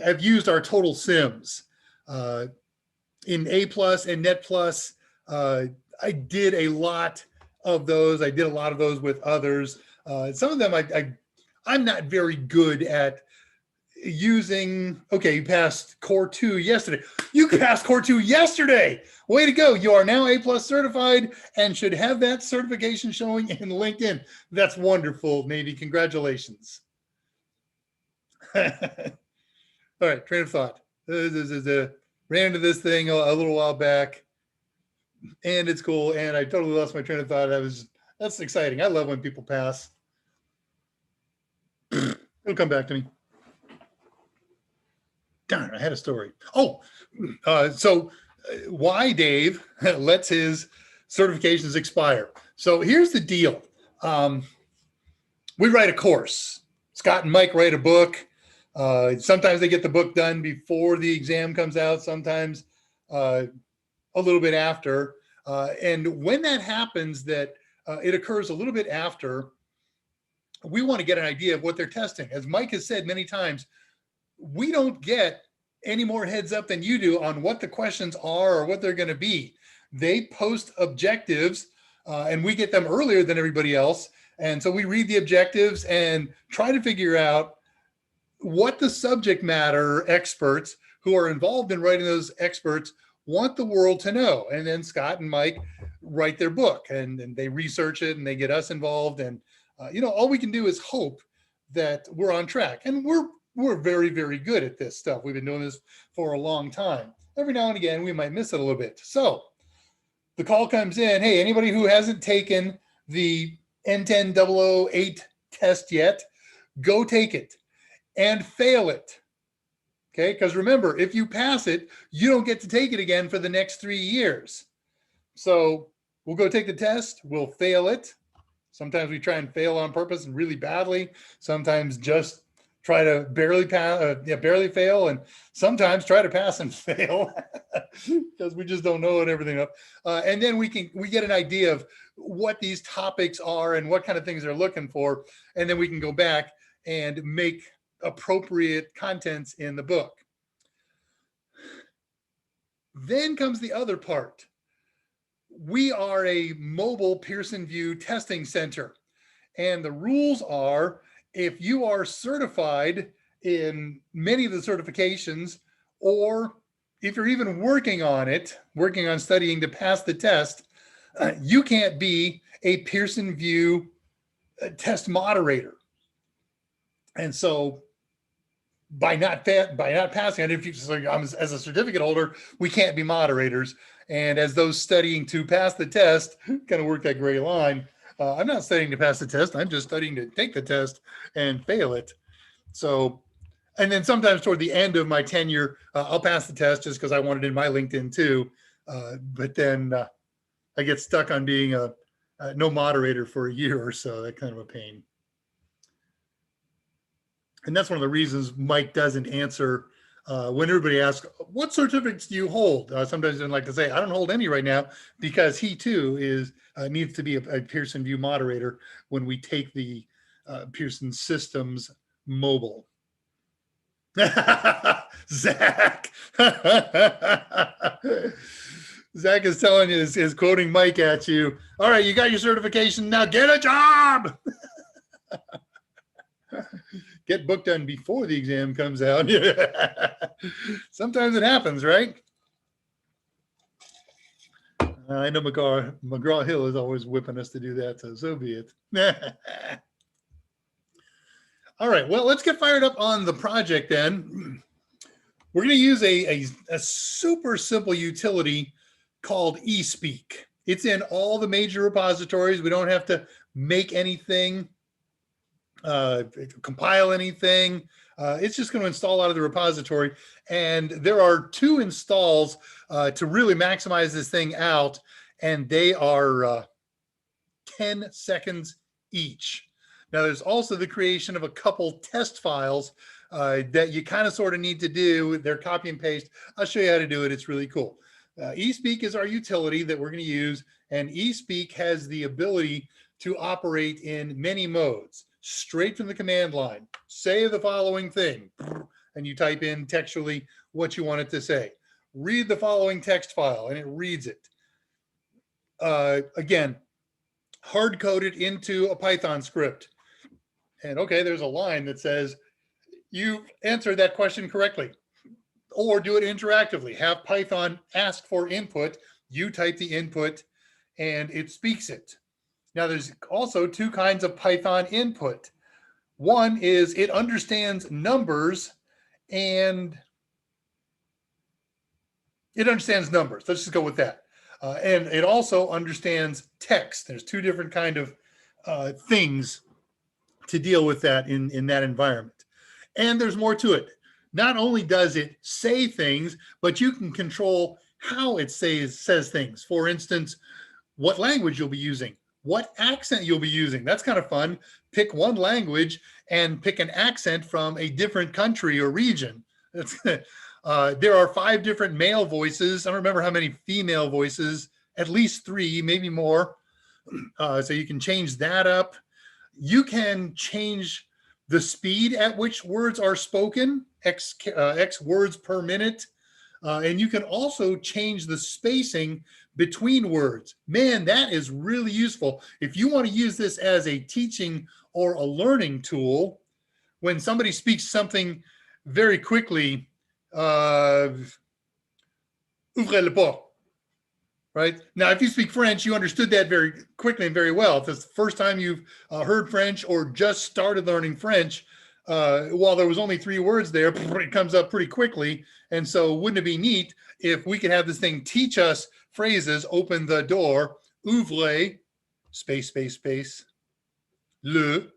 have used our Total Sims in A+ and Net+. I did a lot of those. I did a lot of those with others. Some of them I'm not very good at using. Okay, you passed Core 2 yesterday. You passed Core 2 yesterday. Way to go. You are now A+ certified and should have that certification showing in LinkedIn. That's wonderful, Navy. Congratulations. All right, train of thought. Ran into this thing a little while back, and it's cool, and I totally lost my train of thought. That's exciting. I love when people pass. It'll come back to me. Darn, I had a story. Oh, so why Dave lets his certifications expire. So here's the deal. We write a course. Scott and Mike write a book. Sometimes they get the book done before the exam comes out, sometimes a little bit after. And when that happens, that it occurs a little bit after, we want to get an idea of what they're testing. As Mike has said many times, we don't get any more heads up than you do on what the questions are or what they're going to be. They post objectives, and we get them earlier than everybody else. And so we read the objectives and try to figure out what the subject matter experts who are involved in writing those experts want the world to know. And then Scott and Mike write their book, and they research it, and they get us involved. And, all we can do is hope that we're on track. And we're very, very good at this stuff. We've been doing this for a long time. Every now and again, we might miss it a little bit. So the call comes in, hey, anybody who hasn't taken the N10-008 test yet, go take it and fail it. Okay, because remember, if you pass it, you don't get to take it again for the next 3 years. So we'll go take the test, we'll fail it. Sometimes we try and fail on purpose and really badly. Sometimes just try to barely pass, barely fail, and sometimes try to pass and fail because we just don't know everything up. And then we get an idea of what these topics are and what kind of things they're looking for, and then we can go back and make appropriate contents in the book. Then comes the other part. We are a mobile Pearson VUE testing center, and the rules are, if you are certified in many of the certifications, or if you're even working on studying to pass the test, you can't be a Pearson VUE test moderator. And so by not passing it, if you as a certificate holder, we can't be moderators. And as those studying to pass the test, kind of work that gray line. I'm not studying to pass the test. I'm just studying to take the test and fail it. So, and then sometimes toward the end of my tenure, I'll pass the test just because I want it in my LinkedIn too. But then I get stuck on being a no moderator for a year or so. That kind of a pain. And that's one of the reasons Mike doesn't answer when everybody asks, what certificates do you hold? Sometimes he doesn't like to say, I don't hold any right now, because he too needs to be a Pearson VUE moderator when we take the Pearson Systems mobile. Zach. Zach is telling you, is quoting Mike at you. All right, you got your certification, now get a job. Get book done before the exam comes out. Sometimes it happens, right? I know McGraw-Hill is always whipping us to do that, so be it. All right, well, let's get fired up on the project then. We're going to use a super simple utility called eSpeak. It's in all the major repositories. We don't have to make anything, compile anything. It's just going to install out of the repository. And there are 2 installs to really maximize this thing out. And they are 10 seconds each. Now, there's also the creation of a couple test files that you kind of sort of need to do. They're copy and paste. I'll show you how to do it. It's really cool. eSpeak is our utility that we're going to use. And eSpeak has the ability to operate in many modes. Straight from the command line, say the following thing, and you type in textually what you want it to say. Read the following text file, and it reads it. Again, hard-coded into a Python script. And okay, there's a line that says, you answered that question correctly. Or do it interactively. Have Python ask for input, you type the input, and it speaks it. Now, there's also 2 kinds of Python input. One is it understands numbers, and it understands numbers. Let's just go with that. And it also understands text. There's 2 different kind of things to deal with that in that environment. And there's more to it. Not only does it say things, but you can control how it says things. For instance, what language you'll be using. What accent you'll be using. That's kind of fun. Pick one language and pick an accent from a different country or region. There are 5 different male voices. I don't remember how many female voices, at least 3, maybe more. So you can change that up. You can change the speed at which words are spoken, X words per minute. And you can also change the spacing between words. Man, that is really useful. If you want to use this as a teaching or a learning tool, when somebody speaks something very quickly, ouvrez le porte, right? Now, if you speak French, you understood that very quickly and very well. If it's the first time you've heard French or just started learning French, while there was only 3 words there, it comes up pretty quickly. And so wouldn't it be neat if we could have this thing teach us phrases, open the door, ouvre, space, space, space, le,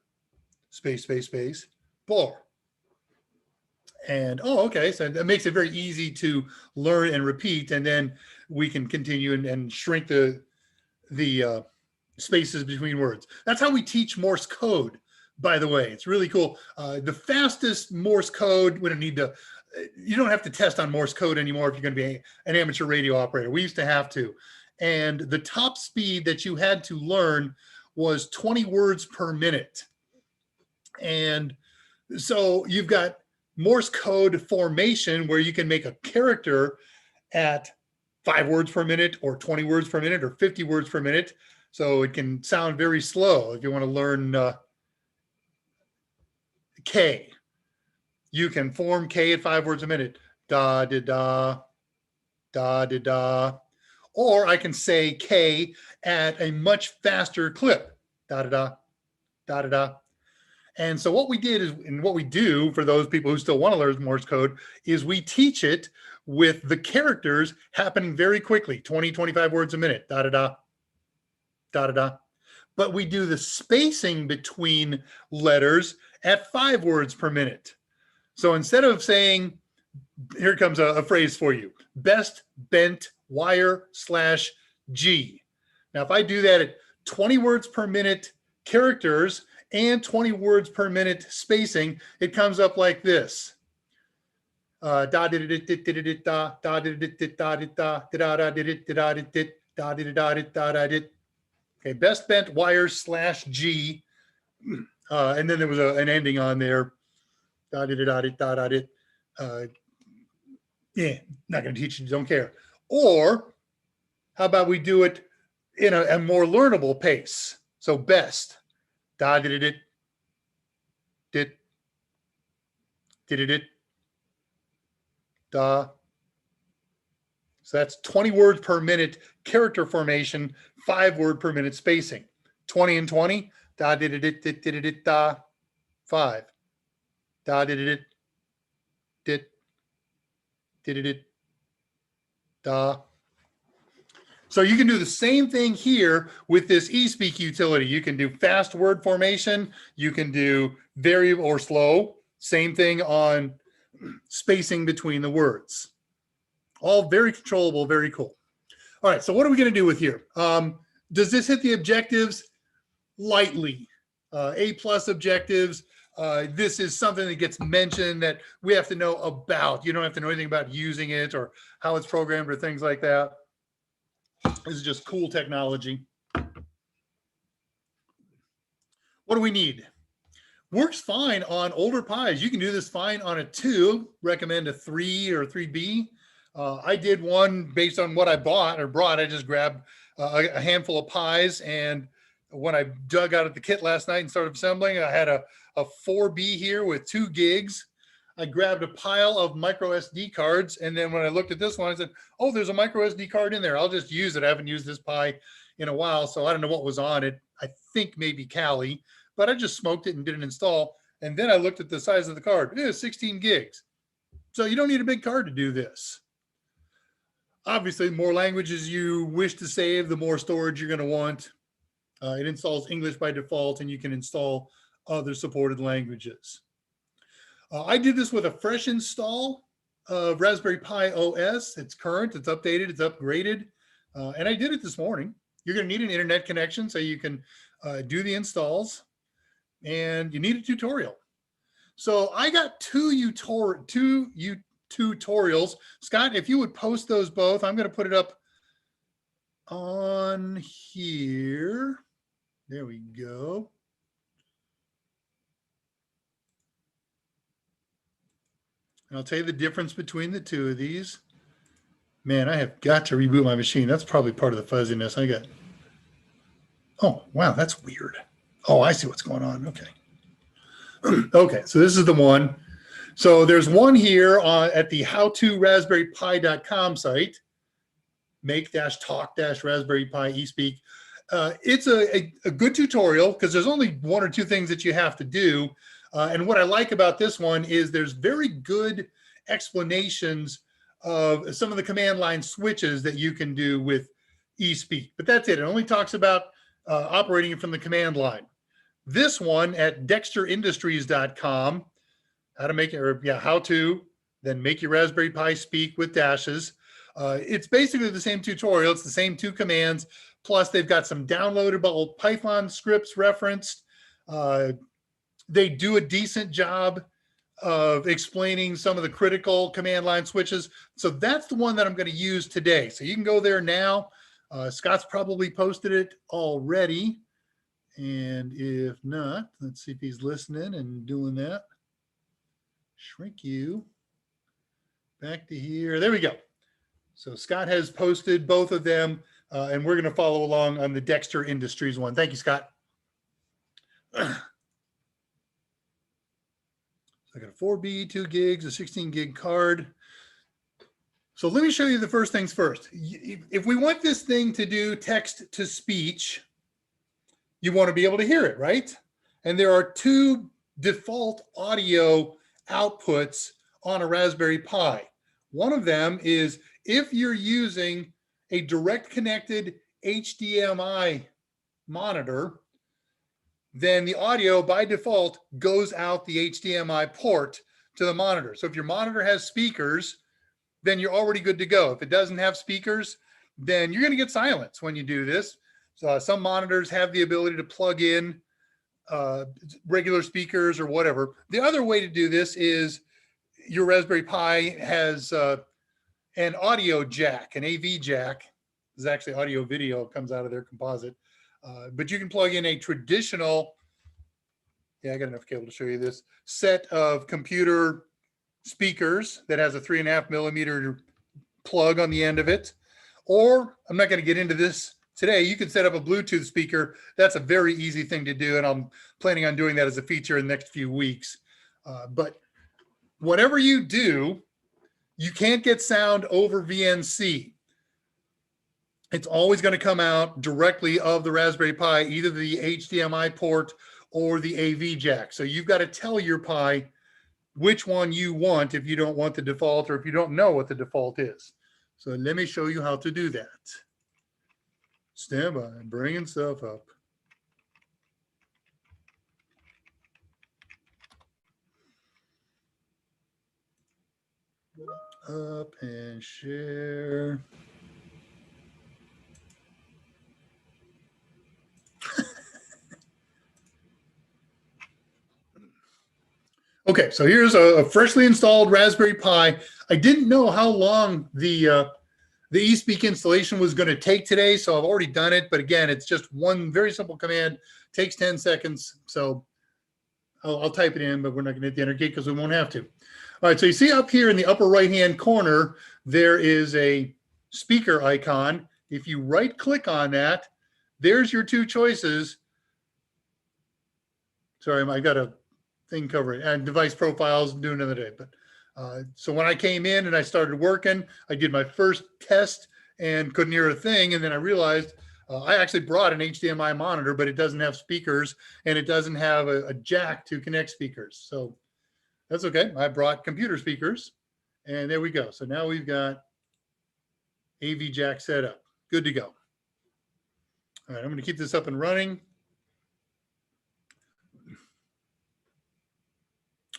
space, space, space, pour. And, oh, okay, so that makes it very easy to learn and repeat, and then we can continue and shrink the spaces between words. That's how we teach Morse code, by the way. It's really cool. The fastest Morse code, we don't need to, you don't have to test on Morse code anymore if you're going to be an amateur radio operator. We used to have to. And the top speed that you had to learn was 20 words per minute. And so you've got Morse code formation where you can make a character at 5 words per minute or 20 words per minute or 50 words per minute. So it can sound very slow. If you want to learn K, you can form K at 5 words a minute. Da, da, da, da, da, da. Or I can say K at a much faster clip. Da, da, da, da, da, da. And so what we did is, and what we do for those people who still want to learn Morse code, is we teach it with the characters happening very quickly, 20, 25 words a minute, da, da, da, da, da, da. But we do the spacing between letters at 5 words per minute. So instead of saying, here comes a phrase for you, best bent wire / G. Now, if I do that at 20 words per minute characters and 20 words per minute spacing, it comes up like this. Okay, best bent wire / G, and then there was an ending on there. Yeah, not going to teach you, don't care. Or how about we do it in a more learnable pace? So best. Da did it did it da. So that's 20 words per minute character formation, 5 word per minute spacing. 20 and 20. Da did it da 5. Da did it did it da. So you can do the same thing here with this eSpeak utility. You can do fast word formation. You can do variable or slow. Same thing on spacing between the words. All very controllable, very cool. All right, so what are we going to do with here? Does this hit the objectives? Lightly. A+ objectives. This is something that gets mentioned that we have to know about. You don't have to know anything about using it or how it's programmed or things like that. This is just cool technology. What do we need? Works fine on older Pis. You can do this fine on a 2. Recommend a 3 or 3B. I did one based on what I bought or brought. I just grabbed a handful of Pis, and when I dug out of the kit last night and started assembling, I had a 4B here with 2 gigs. I grabbed a pile of micro SD cards, and then when I looked at this one, I said, oh, there's a micro SD card in there. I'll just use it. I haven't used this Pi in a while, so I don't know what was on it. I think maybe Kali, but I just smoked it and did an install. And then I looked at the size of the card. It is 16 gigs. So you don't need a big card to do this. Obviously, the more languages you wish to save, the more storage you're going to want. It installs English by default, and you can install other supported languages. I did this with a fresh install of Raspberry Pi OS. It's current, it's updated, it's upgraded, and I did it this morning. You're going to need an internet connection so you can do the installs, and you need a tutorial. So I got two tutorials. Scott, if you would post those both, I'm going to put it up on here. There we go. And I'll tell you the difference between the two of these. Man, I have got to reboot my machine. That's probably part of the fuzziness I got. Oh, wow, that's weird. Oh, I see what's going on. Okay. Okay, so this is the one. So there's one here at the howtoraspberrypi.com site, make-talk-raspberry pi eSpeak. It's a good tutorial because there's only 1 or 2 things that you have to do. And what I like about this one is there's very good explanations of some of the command line switches that you can do with eSpeak. But that's it. It only talks about operating it from the command line. This one at dexterindustries.com, how to make it, or yeah, how to then make your Raspberry Pi speak with dashes. It's basically the same tutorial. It's the same 2 commands. Plus, they've got some downloadable Python scripts referenced. They do a decent job of explaining some of the critical command line switches. So that's the one that I'm going to use today. So you can go there now. Scott's probably posted it already. And if not, let's see if he's listening and doing that. Shrink you. Back to here. There we go. So Scott has posted both of them, and we're going to follow along on the Dexter Industries one. Thank you, Scott. I got a 4B, 2 gigs, a 16 gig card. So let me show you the first things first. If we want this thing to do text to speech, you want to be able to hear it, right? And there are 2 default audio outputs on a Raspberry Pi. One of them is if you're using a direct connected HDMI monitor, then the audio by default goes out the HDMI port to the monitor. So if your monitor has speakers, then you're already good to go. If it doesn't have speakers, then you're going to get silence when you do this. So some monitors have the ability to plug in regular speakers or whatever. The other way to do this is your Raspberry Pi has an audio jack, an AV jack. This is actually audio video, comes out of their composite. But you can plug in a traditional, I got enough cable to show you this, set of computer speakers that has a 3.5 millimeter plug on the end of it. Or, I'm not going to get into this today, you can set up a Bluetooth speaker. That's a very easy thing to do, and I'm planning on doing that as a feature in the next few weeks. But whatever you do, you can't get sound over VNC. It's always going to come out directly of the Raspberry Pi, either the HDMI port or the AV jack. So you've got to tell your Pi which one you want if you don't want the default or if you don't know what the default is. So let me show you how to do that. Stand by, bringing stuff up. Up and share. Okay, so here's a freshly installed Raspberry Pi. I didn't know how long the eSpeak installation was going to take today, so I've already done it. But again, it's just one very simple command, takes 10 seconds. So I'll type it in, but we're not going to hit the enter key because we won't have to. All right, so you see up here in the upper right-hand corner, there is a speaker icon. If you right-click on that, there's your 2 choices. Sorry, I got a thing covering, and device profiles, do another day. But so when I came in and I started working, I did my first test and couldn't hear a thing. And then I realized I actually brought an HDMI monitor, but it doesn't have speakers and it doesn't have a jack to connect speakers. So that's okay. I brought computer speakers and there we go. So now we've got AV jack set up. Good to go. All right, I'm going to keep this up and running.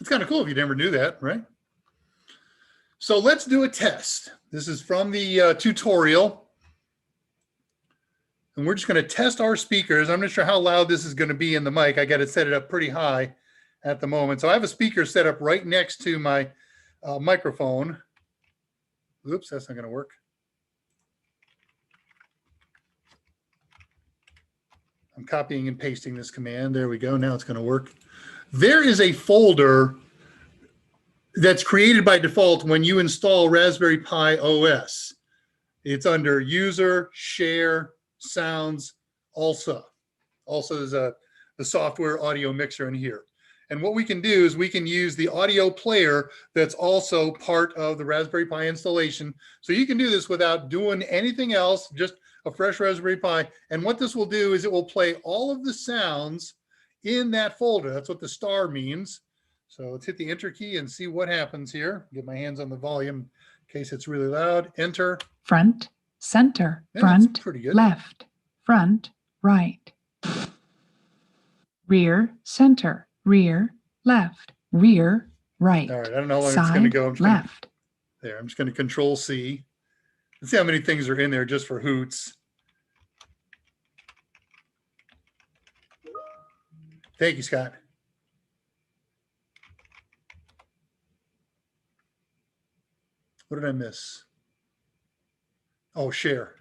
It's kind of cool if you never knew that, right? So let's do a test. This is from the tutorial. And we're just going to test our speakers. I'm not sure how loud this is going to be in the mic. I got to set it up pretty high at the moment. So I have a speaker set up right next to my microphone. Oops, that's not going to work. I'm copying and pasting this command. There we go. Now it's going to work. There is a folder that's created by default when you install Raspberry Pi OS. It's under User, Share, Sounds, ALSA. ALSA is the software audio mixer in here. And what we can do is we can use the audio player that's also part of the Raspberry Pi installation. So you can do this without doing anything else, just a fresh Raspberry Pi. And what this will do is it will play all of the sounds in that folder. That's what the star means. So let's hit the enter key and see what happens here. Get my hands on the volume in case it's really loud. Enter. Front, center, Yeah, front, pretty good. left, front, right. Rear, center, rear, left, rear, right. All right, I don't know how long side, it's going to go. Left. There, I'm just going to Control C. Let's see how many things are in there just for hoots. Thank you, Scott. What did I miss? Oh, share.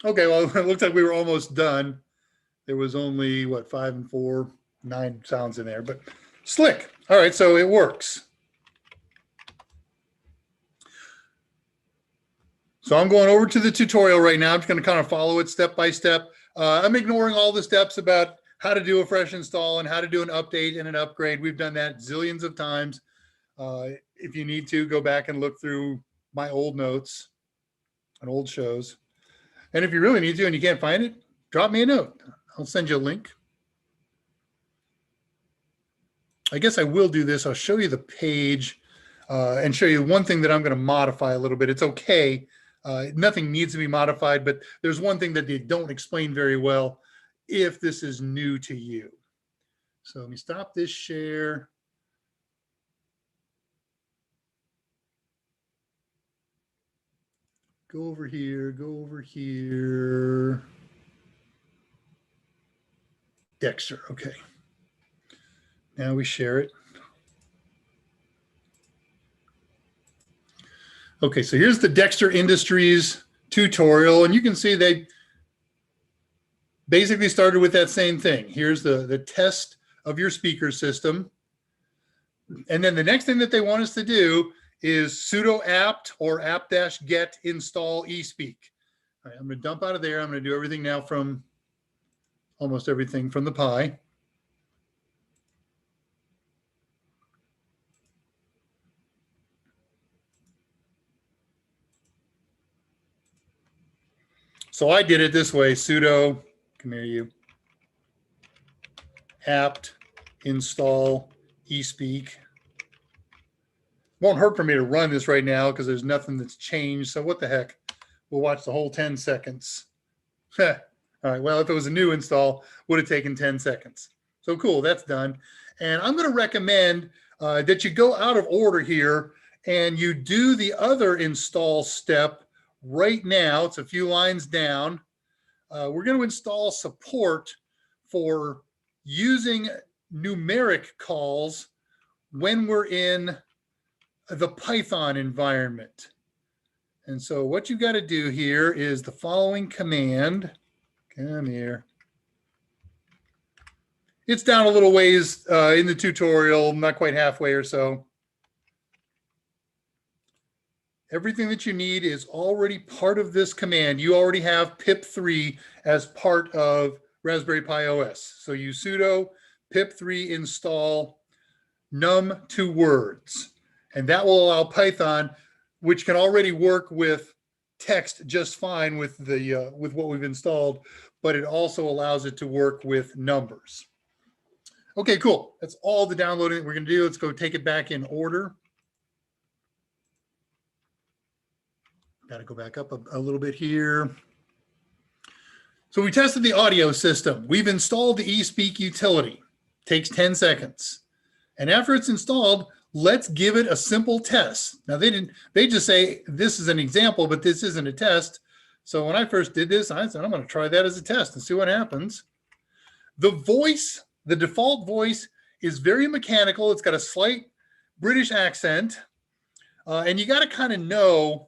Okay, well, it looks like we were almost done. There was only, what, 5 and 4, 9 sounds in there, but slick. All right, so it works. So I'm going over to the tutorial right now. I'm just going to kind of follow it step by step. I'm ignoring all the steps about how to do a fresh install and how to do an update and an upgrade. We've done that zillions of times. If you need to, go back and look through my old notes and old shows. And if you really need to and you can't find it, drop me a note. I'll send you a link. I guess I will do this. I'll show you the page and show you one thing that I'm going to modify a little bit. It's okay. Nothing needs to be modified, but there's one thing that they don't explain very well if this is new to you. So let me stop this share. Go over here, go over here. Dexter, okay. Now we share it. Okay, so here's the Dexter Industries tutorial, and you can see they basically started with that same thing. Here's the test of your speaker system. And then the next thing that they want us to do is sudo apt or apt-get install eSpeak. All right, I'm going to dump out of there. I'm going to do everything now from almost everything from the Pi. So I did it this way, sudo, come here you, apt install eSpeak. Won't hurt for me to run this right now because there's nothing that's changed. So what the heck? We'll watch the whole 10 seconds. All right, well, if it was a new install, would have taken 10 seconds. So cool, that's done. And I'm going to recommend that you go out of order here and you do the other install step right now. It's a few lines down. We're going to install support for using numeric calls when we're in the Python environment. And so what you got to do here is the following command. Come here. It's down a little ways in the tutorial, not quite halfway or so. Everything that you need is already part of this command. You already have pip3 as part of Raspberry Pi OS. So you sudo pip3 install num2words. And that will allow Python, which can already work with text just fine with the with what we've installed, but it also allows it to work with numbers. Okay, cool. That's all the downloading that we're going to do. Let's go take it back in order. Got to go back up a little bit here. So we tested the audio system. We've installed the eSpeak utility. Takes 10 seconds. And after it's installed, let's give it a simple test. Now they just say this is an example, but this isn't a test. So when I first did this, I said, I'm going to try that as a test and see what happens. The voice, the default voice is very mechanical. It's got a slight British accent. And you got to kind of know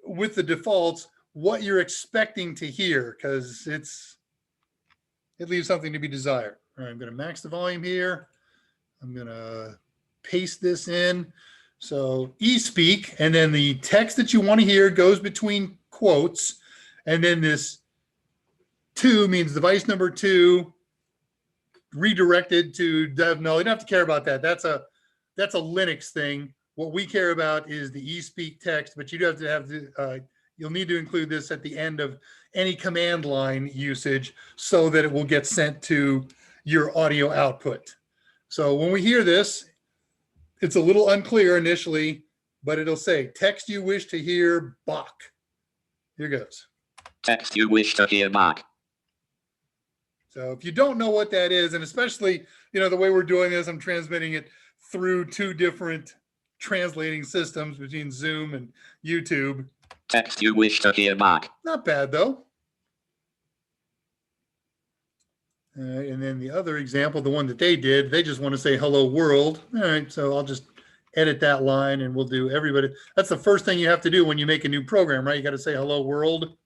with the defaults what you're expecting to hear, because it leaves something to be desired. All right, I'm going to max the volume here. I'm going to paste this in. So eSpeak, and then the text that you want to hear goes between quotes. And then this 2 means device number 2 redirected to dev null. You don't have to care about that. That's a Linux thing. What we care about is the eSpeak text, but you do have to have the you'll need to include this at the end of any command line usage so that it will get sent to your audio output. So when we hear this, it's a little unclear initially, but it'll say text you wish to hear Bach. Here goes. Text you wish to hear Bach. So if you don't know what that is, and especially, the way we're doing this, I'm transmitting it through 2 different translating systems between Zoom and YouTube. Text you wish to hear Bach. Not bad though. And then the other example, the one that they did, they just want to say hello world. All right, so I'll just edit that line and we'll do everybody. That's the first thing you have to do when you make a new program, right? You got to say hello world.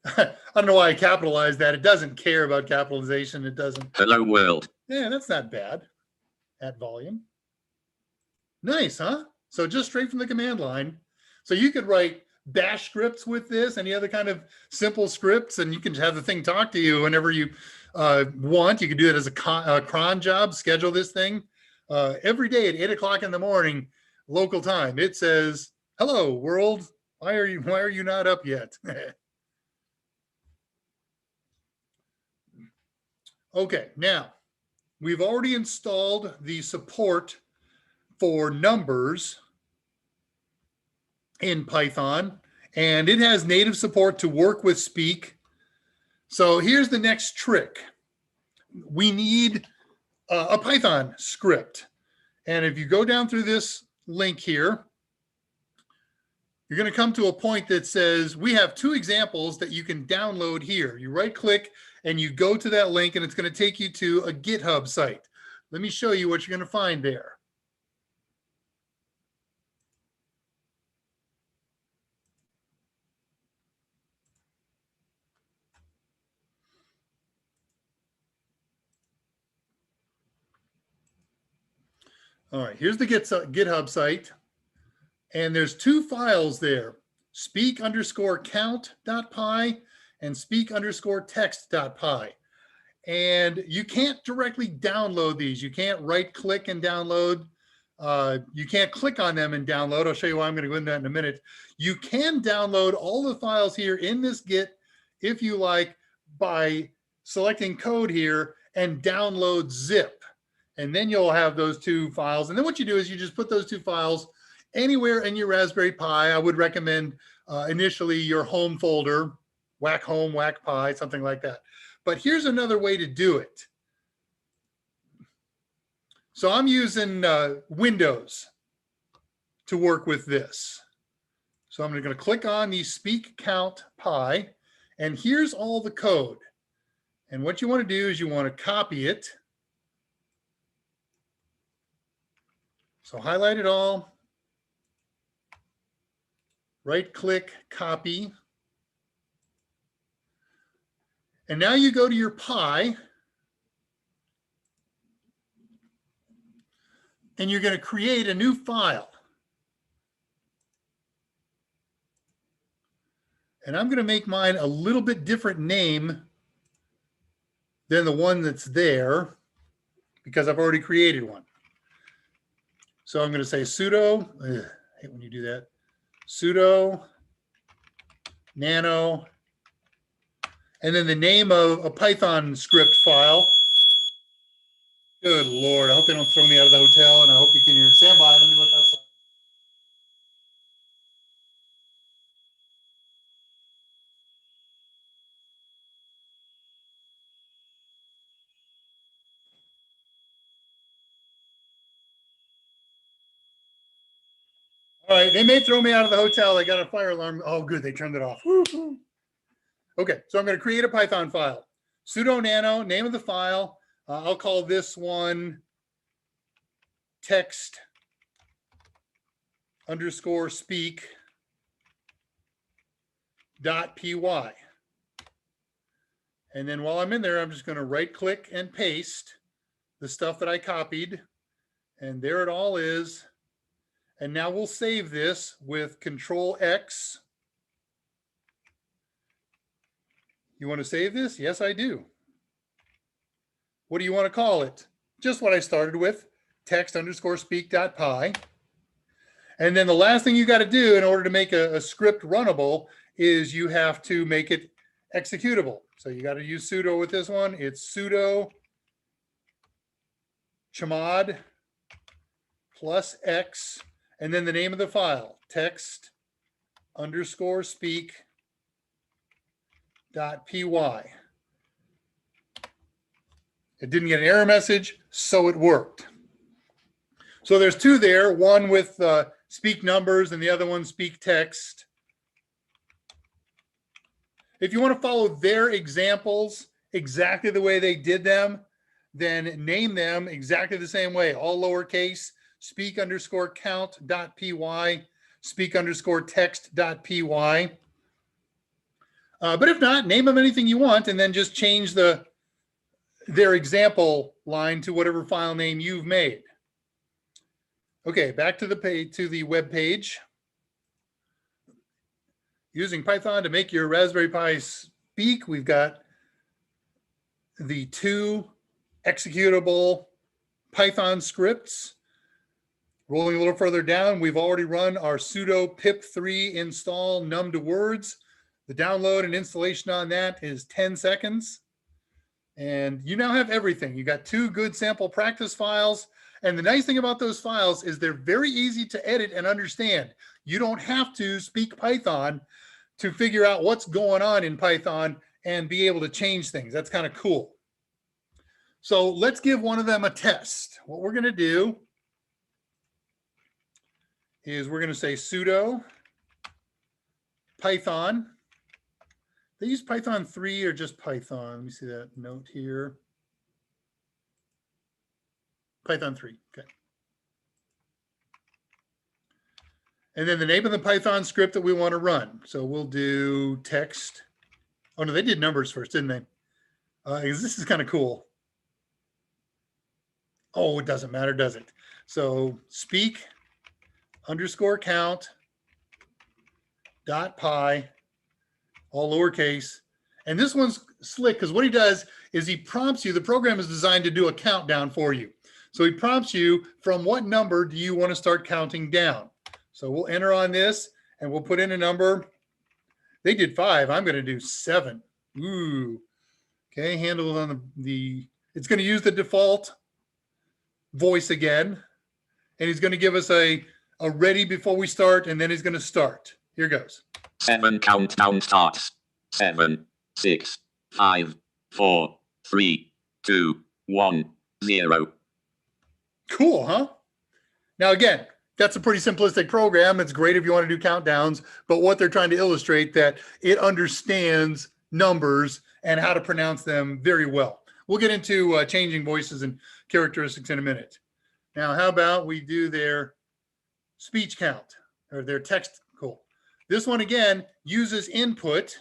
I don't know why I capitalized that. It doesn't care about capitalization. It doesn't. Hello world. Yeah, that's not bad. At volume. Nice, huh? So just straight from the command line. So you could write bash scripts with this, any other kind of simple scripts, and you can have the thing talk to you whenever you want. You could do it as a cron job, schedule this thing. Every day at 8 o'clock in the morning, local time, it says, hello world, why are you not up yet? Okay, now we've already installed the support for numbers in Python, and it has native support to work with Speak. So here's the next trick. We need a Python script. And if you go down through this link here, you're going to come to a point that says we have 2 examples that you can download here. You right click and you go to that link and it's going to take you to a GitHub site. Let me show you what you're going to find there. All right, here's the GitHub site. And there's 2 files there, speak_count.py and speak_text.py. And you can't directly download these. You can't right click and download. You can't click on them and download. I'll show you why I'm going to go into that in a minute. You can download all the files here in this Git, if you like, by selecting code here and download zip. And then you'll have those 2 files. And then what you do is you just put those 2 files anywhere in your Raspberry Pi. I would recommend initially your home folder, whack home, whack Pi, something like that. But here's another way to do it. So I'm using Windows to work with this. So I'm going to click on the Speak Count Pi, and here's all the code. And what you want to do is you want to copy it. So highlight it all. Right click, copy. And now you go to your Pi and you're going to create a new file. And I'm going to make mine a little bit different name than the one that's there because I've already created one. So I'm going to say sudo, I hate when you do that, sudo nano, and then the name of a Python script file. Good Lord, I hope they don't throw me out of the hotel, and I hope you can hear. Stand by, let me look outside. All right, they may throw me out of the hotel. I got a fire alarm. Oh, good, they turned it off. Woo-hoo. Okay, so I'm going to create a Python file. Sudo nano, name of the file. I'll call this one text underscore speak .py. And then while I'm in there, I'm just going to right click and paste the stuff that I copied. And there it all is. And now we'll save this with Control X. You want to save this? Yes, I do. What do you want to call it? Just what I started with, text underscore speak.py. And then the last thing you got to do in order to make a script runnable is you have to make it executable. So you got to use sudo with this one. It's sudo chmod plus x, and then the name of the file, text underscore speak .py. It didn't get an error message, so it worked. So there's two there, one with speak numbers and the other one speak text. If you want to follow their examples exactly the way they did them, then name them exactly the same way, all lowercase, speak underscore count.py, speak underscore text.py. But if not, name them anything you want and then just change their example line to whatever file name you've made. Okay, back to the page, to the web page. Using Python to make your Raspberry Pi speak, we've got the two executable Python scripts. Rolling a little further down, we've already run our sudo pip3 install num to words. The download and installation on that is 10 seconds. And you now have everything. You got two good sample practice files. And the nice thing about those files is they're very easy to edit and understand. You don't have to speak Python to figure out what's going on in Python and be able to change things. That's kind of cool. So let's give one of them a test. What we're going to do is we're going to say sudo Python. They use Python 3 or just Python? Let me see that note here. Python 3, okay. And then the name of the Python script that we want to run. So we'll do text. Oh no, they did numbers first, didn't they? This is kind of cool. Oh, it doesn't matter, does it? So speak underscore count dot py, all lowercase. And this one's slick because what he does is he prompts you. The program is designed to do a countdown for you. So he prompts you from what number do you want to start counting down? So we'll enter on this and we'll put in a number. They did 5. I'm going to do 7. Ooh. Okay, handle on it's going to use the default voice again. And he's going to give us a ready before we start, and then he's going to start. Here goes. 7 countdown starts. 7, 6, 5, 4, 3, 2, 1, 0. Cool, huh? Now, again, that's a pretty simplistic program. It's great if you want to do countdowns, but what they're trying to illustrate that it understands numbers and how to pronounce them very well. We'll get into changing voices and characteristics in a minute. Now, how about we do their speech count or their text? Cool. This one, again, uses input.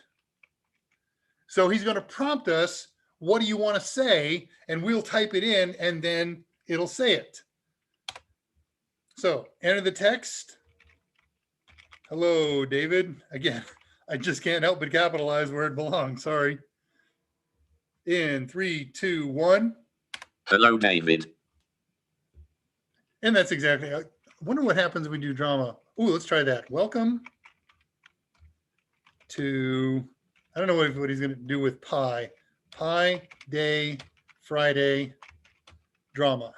So he's going to prompt us, what do you want to say? And we'll type it in and then it'll say it. So enter the text. Hello, David. Again, I just can't help but capitalize where it belongs. Sorry. In 3, 2, 1. Hello, David. And that's exactly, I wonder what happens when we do drama. Ooh, let's try that. Welcome to, I don't know what he's going to do with Pi. Pi Day Friday drama.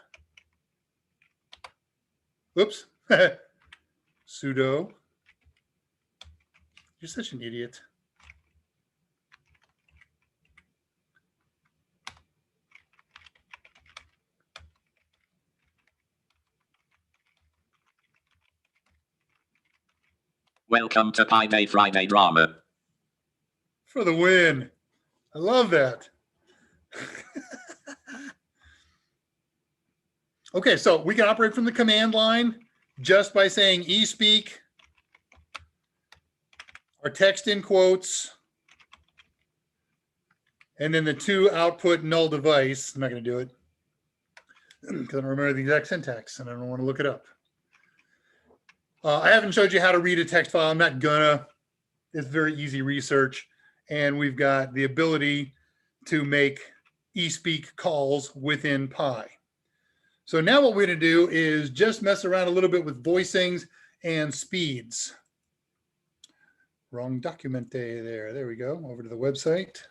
Whoops. Sudo. You're such an idiot. Welcome to Pi Day Friday drama. For the win. I love that. Okay, so we can operate from the command line just by saying eSpeak, our text in quotes, and then the to output null device. I'm not going to do it because I don't remember the exact syntax and I don't want to look it up. I haven't showed you how to read a text file. I'm not gonna. It's very easy research. And we've got the ability to make eSpeak calls within Pi. So now what we're gonna do is just mess around a little bit with voicings and speeds. Wrong document there. There we go. Over to the website.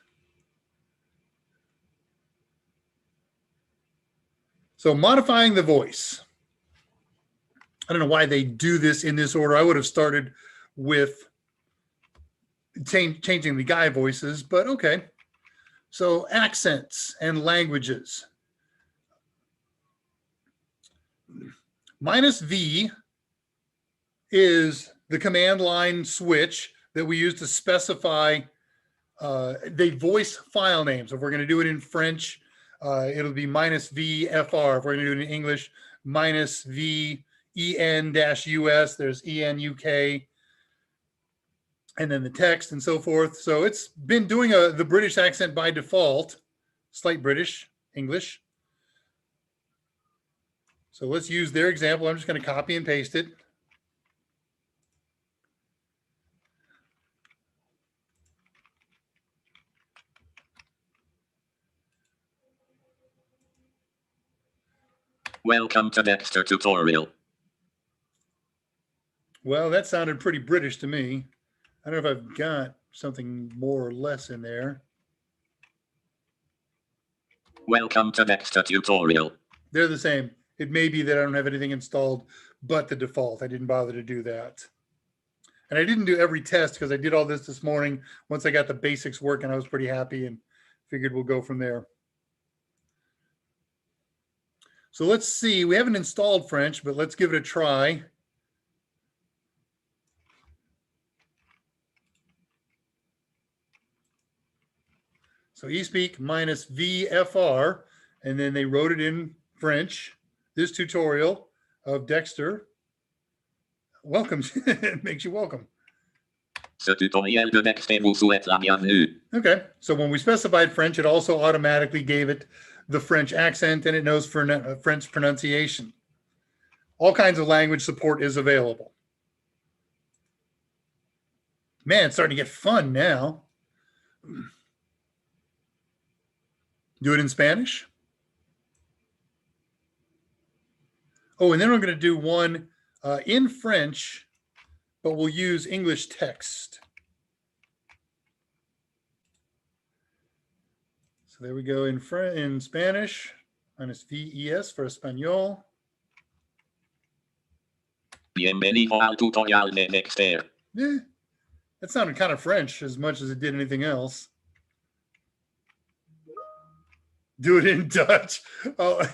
So modifying the voice. I don't know why they do this in this order. I would have started with changing the guy voices, but okay. So accents and languages. -V is the command line switch that we use to specify the voice file names. If we're going to do it in French, it'll be -VFR. If we're going to do it in English, -VEN-US. There's EN-UK, and then the text and so forth. So it's been doing the British accent by default, slight British English. So let's use their example. I'm just going to copy and paste it. Welcome to Dexter tutorial. Well, that sounded pretty British to me. I don't know if I've got something more or less in there. Welcome to Dexter tutorial. They're the same. It may be that I don't have anything installed but the default. I didn't bother to do that. And I didn't do every test because I did all this morning. Once I got the basics working, I was pretty happy and figured we'll go from there. So let's see. We haven't installed French, but let's give it a try. So eSpeak -VFR, and then they wrote it in French. This tutorial of Dexter. Welcome. It makes you welcome. Ce tutoriel de Dexter vous souhaite la bienvenue. Okay, so when we specified French, it also automatically gave it the French accent, and it knows for French pronunciation. All kinds of language support is available. Man, it's starting to get fun now. Do it in Spanish. Oh, and then we're going to do one in French, but we'll use English text. So there we go in Spanish, -VES for Español. Bienvenido al tutorial de Dexter. That sounded kind of French as much as it did anything else. Do it in Dutch. Oh,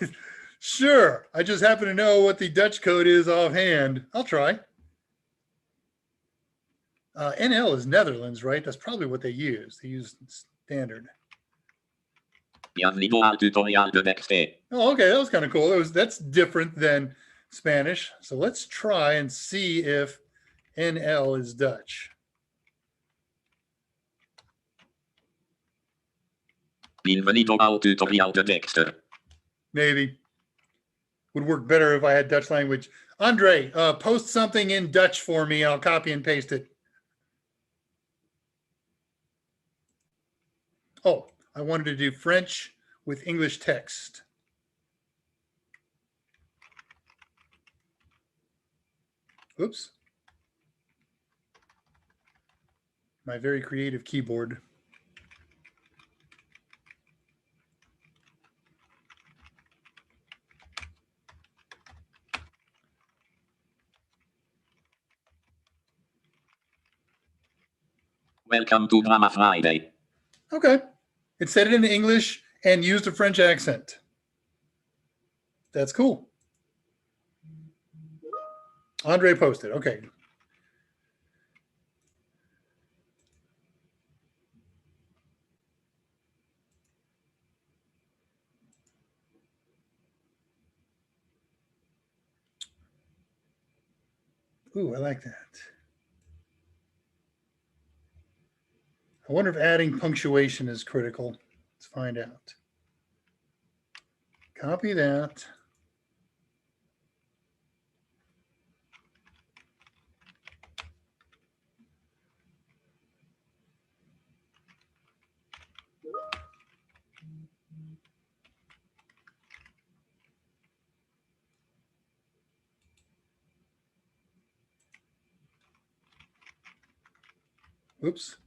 sure. I just happen to know what the Dutch code is offhand. I'll try. NL is Netherlands, right? That's probably what they use. They use standard. Bienvenido al tutorial de Dexter. Oh, okay. That was kind of cool. That's different than Spanish. So let's try and see if NL is Dutch. Bienvenido al tutorial de Dexter. Maybe. Would work better if I had Dutch language. Andre, post something in Dutch for me. I'll copy and paste it. Oh, I wanted to do French with English text. Oops. My very creative keyboard. Welcome to Drama Friday. Okay. It said it in English and used a French accent. That's cool. Andre posted. Okay. Ooh, I like that. I wonder if adding punctuation is critical. Let's find out. Copy that. Oops.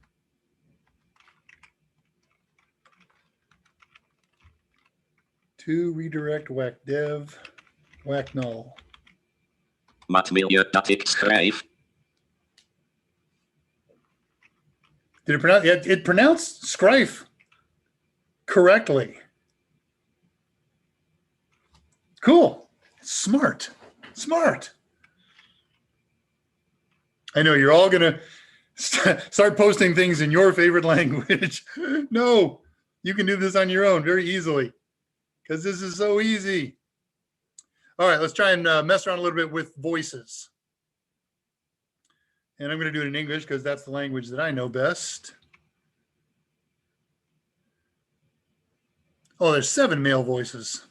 To redirect whack dev, whack null. Wat wil je dat ik schrijf? Did it pronounce? It pronounced Scrife correctly. Cool. Smart. Smart. I know you're all going to start posting things in your favorite language. No, you can do this on your own very easily because this is so easy. All right, let's try and mess around a little bit with voices. And I'm going to do it in English because that's the language that I know best. Oh, there's 7 male voices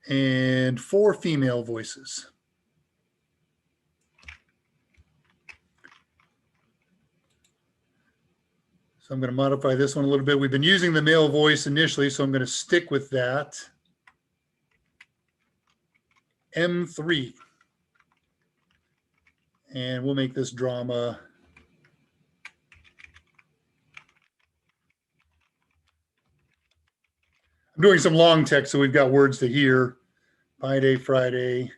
and 4 female voices. So I'm going to modify this one a little bit. We've been using the male voice initially, so I'm going to stick with that. M3. And we'll make this drama. I'm doing some long text, so we've got words to hear. Pi Day, Friday.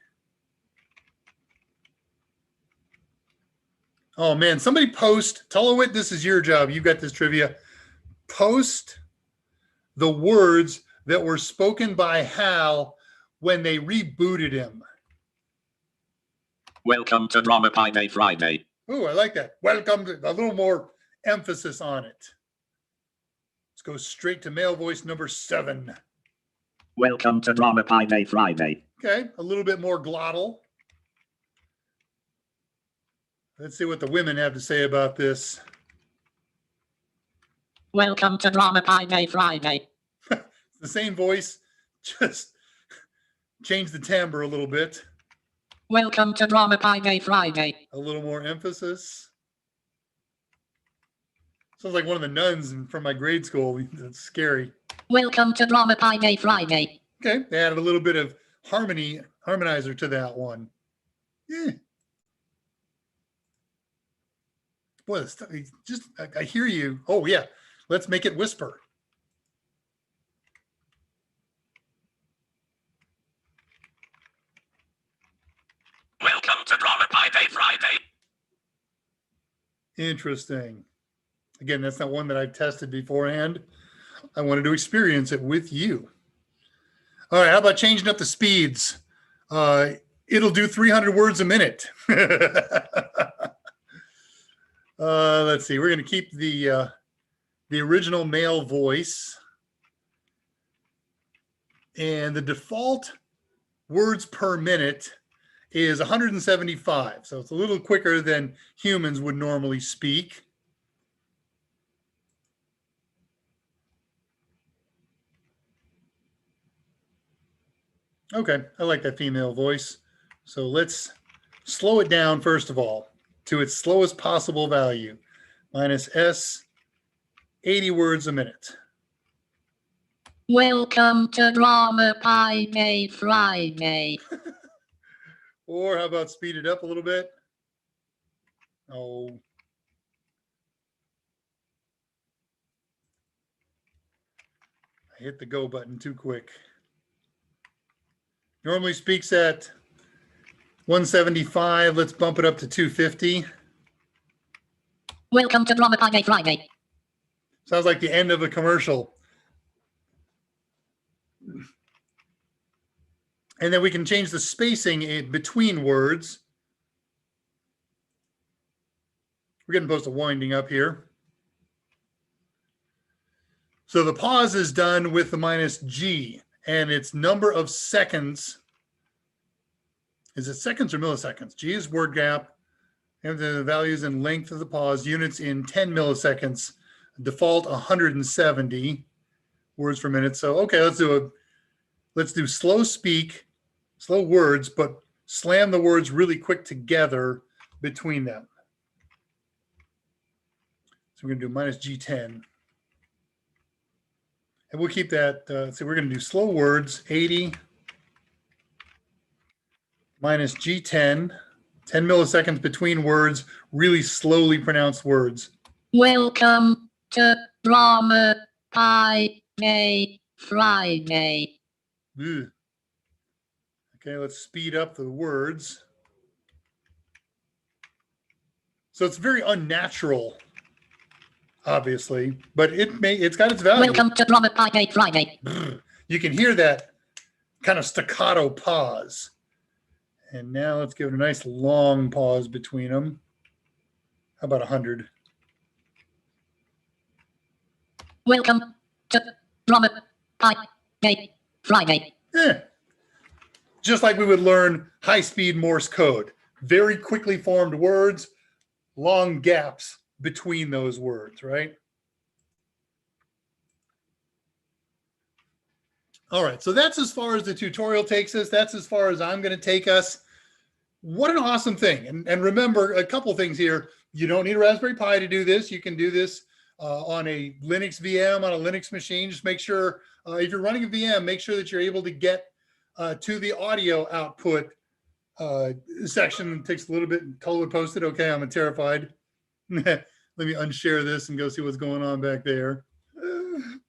Oh man, somebody post, Tullowit, this is your job. You've got this trivia. Post the words that were spoken by Hal when they rebooted him. Welcome to Drama Pi Day Friday. Oh, I like that. Welcome to a little more emphasis on it. Let's go straight to male voice number 7. Welcome to Drama Pi Day Friday. Okay, a little bit more glottal. Let's see what the women have to say about this. Welcome to Drama Pi Day Friday. It's the same voice, just change the timbre a little bit. Welcome to Drama Pi Day Friday. A little more emphasis. Sounds like one of the nuns from my grade school. That's scary. Welcome to Drama Pi Day Friday. Okay, they added a little bit of harmonizer to that one. Yeah. Boy, this stuff, just I hear you. Oh yeah, let's make it whisper. Welcome to Drama Pi Day Friday. Interesting. Again, that's not one that I've tested beforehand. I wanted to experience it with you. All right, how about changing up the speeds? It'll do 300 words a minute. Let's see. We're going to keep the original male voice, and the default words per minute is 175. So it's a little quicker than humans would normally speak. Okay, I like that female voice. So let's slow it down first of all to its slowest possible value, minus S, 80 words a minute. Welcome to Drama Pi Day Friday. Or how about speed it up a little bit? Oh. I hit the go button too quick. Normally speaks at 175. Let's bump it up to 250. Welcome to Drama Pi Day Friday. Sounds like the end of a commercial. And then we can change the spacing in between words. We're getting close to winding up here. So the pause is done with the minus G, and its number of seconds. Is it seconds or milliseconds? G is word gap, and the values in length of the pause, units in 10 milliseconds, default 170 words per minute. So okay, let's do slow speak, slow words, but slam the words really quick together between them. So we're gonna do minus G10. And we'll keep that, so we're gonna do slow words, 80, minus G10, 10 milliseconds between words, really slowly pronounced words. Welcome to Drama Pie Day Friday. Ugh. Okay, let's speed up the words. So it's very unnatural, obviously, but it's got its value. Welcome to Drama Pie Day Friday. You can hear that kind of staccato pause. And now let's give it a nice long pause between them. How about 100? Welcome to Drama Pie Day Friday. Just like we would learn high-speed Morse code. Very quickly formed words, long gaps between those words, right? All right, so that's as far as the tutorial takes us. That's as far as I'm going to take us. What an awesome thing. And remember a couple things here. You don't need a Raspberry Pi to do this. You can do this on a Linux VM, on a Linux machine. Just make sure, if you're running a VM, make sure that you're able to get to the audio output section. It takes a little bit. Color posted. Okay, I'm terrified. Let me unshare this and go see what's going on back there.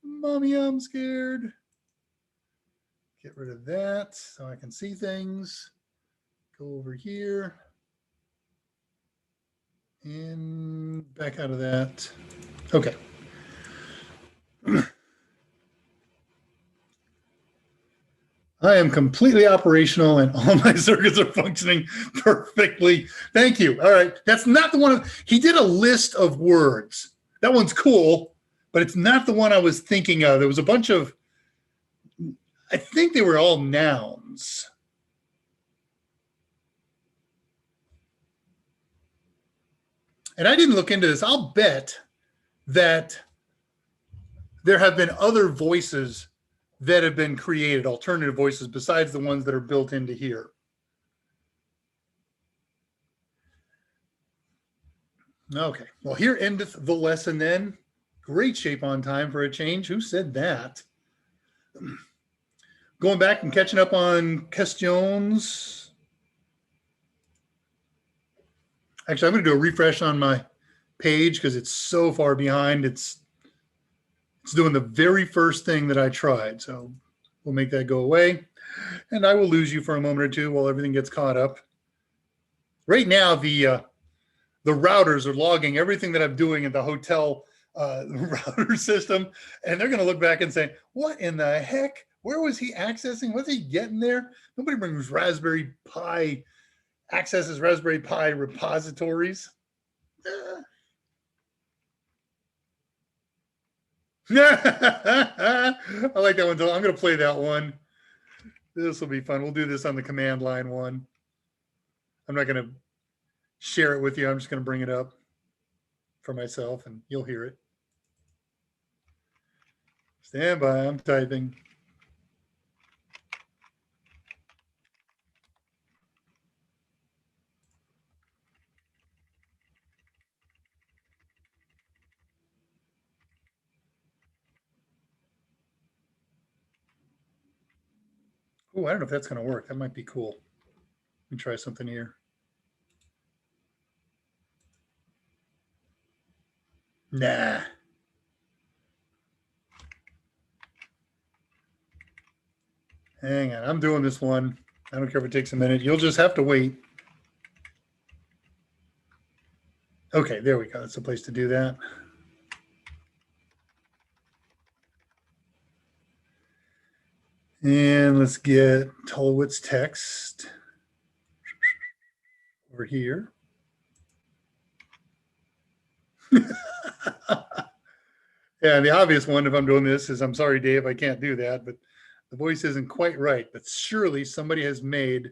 Mommy, I'm scared. Get rid of that so I can see things. Go over here. And back out of that. Okay. I am completely operational and all my circuits are functioning perfectly. Thank you. All right. That's not the one. He did a list of words. That one's cool, but it's not the one I was thinking of. There was a bunch of, I think they were all nouns. And I didn't look into this. I'll bet that there have been other voices that have been created, alternative voices, besides the ones that are built into here. Okay, well, here endeth the lesson then. Great shape on time for a change. Who said that? Going back and catching up on questions. Actually, I'm going to do a refresh on my page because it's so far behind. It's doing the very first thing that I tried. So we'll make that go away. And I will lose you for a moment or two while everything gets caught up. Right now, the routers are logging everything that I'm doing in the hotel router system. And they're going to look back and say, what in the heck? Where was he accessing? What's he getting there? Nobody brings Raspberry Pi, accesses Raspberry Pi repositories. I like that one. I'm going to play that one. This will be fun. We'll do this on the command line one. I'm not going to share it with you. I'm just going to bring it up for myself and you'll hear it. Stand by. I'm typing. Oh, I don't know if that's going to work. That might be cool. Let me try something here. Nah. Hang on. I'm doing this one. I don't care if it takes a minute. You'll just have to wait. Okay, there we go. That's the place to do that. And let's get Tolowitz text over here. Yeah, the obvious one, if I'm doing this, is I'm sorry, Dave, I can't do that, but the voice isn't quite right. But surely somebody has made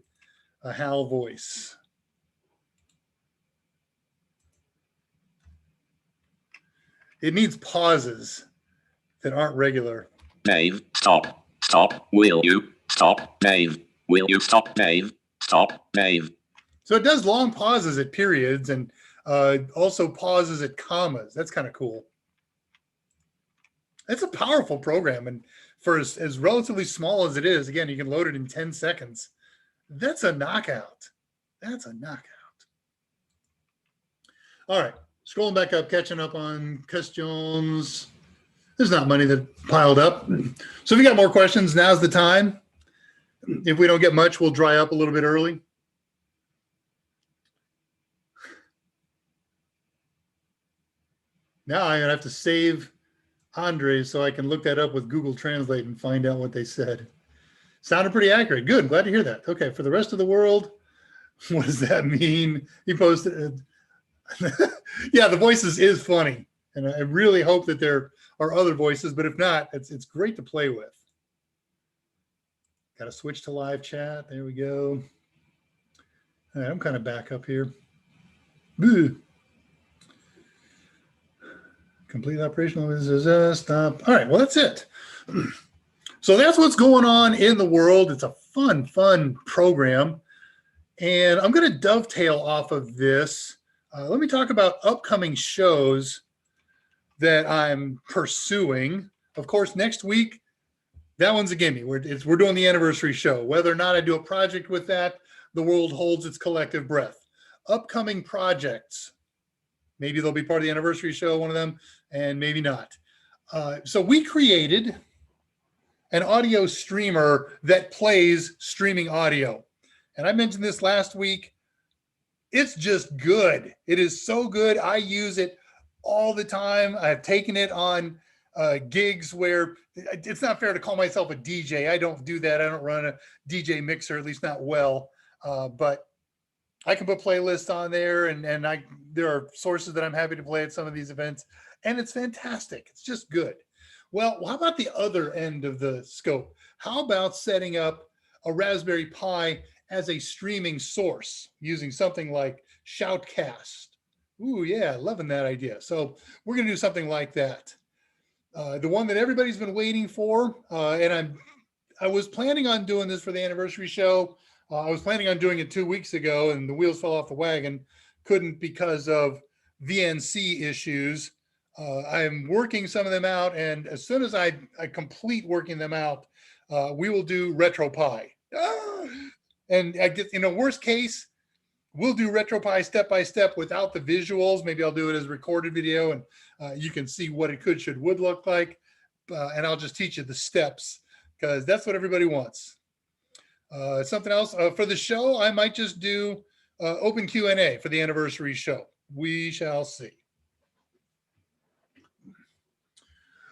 a Hal voice. It needs pauses that aren't regular. Dave, stop. Stop. Will you stop, Dave? Will you stop, Dave? Stop, Dave. So it does long pauses at periods and also pauses at commas. That's kind of cool. It's a powerful program. And for as relatively small as it is, again, you can load it in 10 seconds. That's a knockout. That's a knockout. All right, scrolling back up, catching up on questions. There's not money that piled up. So if you got more questions, now's the time. If we don't get much, we'll dry up a little bit early. Now I'm gonna have to save Andre so I can look that up with Google Translate and find out what they said. Sounded pretty accurate. Good, glad to hear that. Okay, for the rest of the world, what does that mean? He posted, yeah, the voices is funny. And I really hope that there are other voices, but if not, it's great to play with. Got to switch to live chat. There we go. All right, I'm kind of back up here. Boo. Complete operational. Stop. All right, well, that's it. So that's what's going on in the world. It's a fun program. And I'm going to dovetail off of this. Let me talk about upcoming shows that I'm pursuing. Of course, next week, that one's a gimme. We're doing the anniversary show. Whether or not I do a project with that, the world holds its collective breath. Upcoming projects. Maybe they'll be part of the anniversary show, one of them, and maybe not. So we created an audio streamer that plays streaming audio. And I mentioned this last week. It's just good. It is so good. I use it all the time. I've taken it on gigs where it's not fair to call myself a DJ. I don't do that. I don't run a DJ mixer, at least not well. But I can put playlists on there, and there are sources that I'm happy to play at some of these events, and it's fantastic. It's just good. Well, how about the other end of the scope? How about setting up a Raspberry Pi as a streaming source using something like Shoutcast? Ooh, yeah, loving that idea. So we're going to do something like that. The one that everybody's been waiting for, and I was planning on doing this for the anniversary show. I was planning on doing it 2 weeks ago, and the wheels fell off the wagon. Couldn't because of VNC issues. I'm working some of them out, and as soon as I complete working them out, we will do RetroPie. And I get, worst case, we'll do RetroPie step by step without the visuals. Maybe I'll do it as a recorded video, and you can see what it would look like. And I'll just teach you the steps, because that's what everybody wants. Something else for the show, I might just do open Q&A for the anniversary show. We shall see.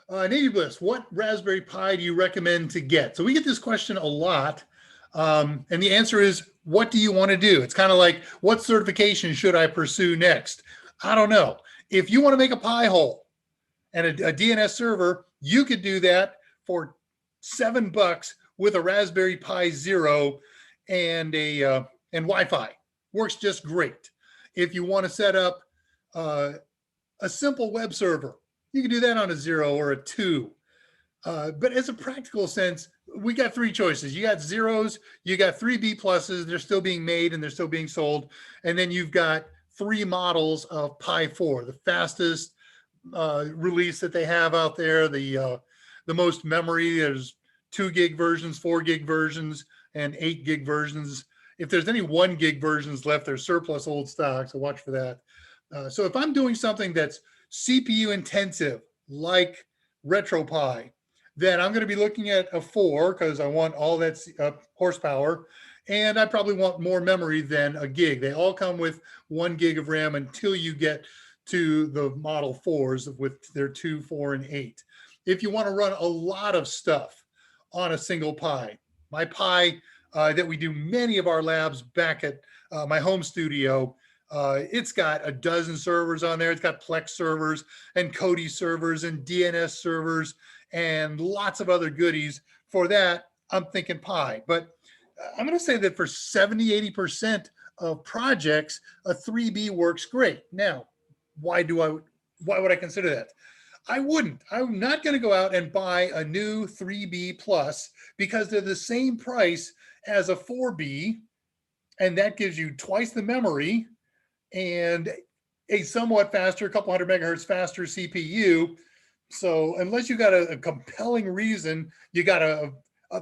Navy Bliss, what Raspberry Pi do you recommend to get? So we get this question a lot. And the answer is, what do you want to do? It's kind of like, what certification should I pursue next? I don't know. If you want to make a Pi hole and a DNS server, you could do that for $7 with a Raspberry Pi Zero and Wi-Fi. Works just great. If you want to set up a simple web server, you can do that on a 0 or a 2. But as a practical sense, we got 3 choices. You got zeros, you got 3B pluses, they're still being made and they're still being sold. And then you've got 3 models of Pi 4, the fastest release that they have out there, the most memory. There's 2 gig versions, 4 gig versions, and 8 gig versions. If there's any 1 gig versions left, there's surplus old stock, so watch for that. So if I'm doing something that's CPU intensive, like RetroPie, then I'm going to be looking at a 4 because I want all that horsepower, and I probably want more memory than a gig. They all come with 1 gig of RAM until you get to the Model 4s with their 2, 4, and 8. If you want to run a lot of stuff on a single Pi, my Pi that we do many of our labs back at my home studio, it's got a dozen servers on there. It's got Plex servers and Kodi servers and DNS servers and lots of other goodies. For that, I'm thinking Pi. But I'm going to say that for 70, 80% of projects, a 3B works great. Now, why would I consider that? I wouldn't. I'm not going to go out and buy a new 3B plus because they're the same price as a 4B, and that gives you twice the memory and a somewhat faster, a couple hundred megahertz faster CPU. So unless you got a compelling reason, you got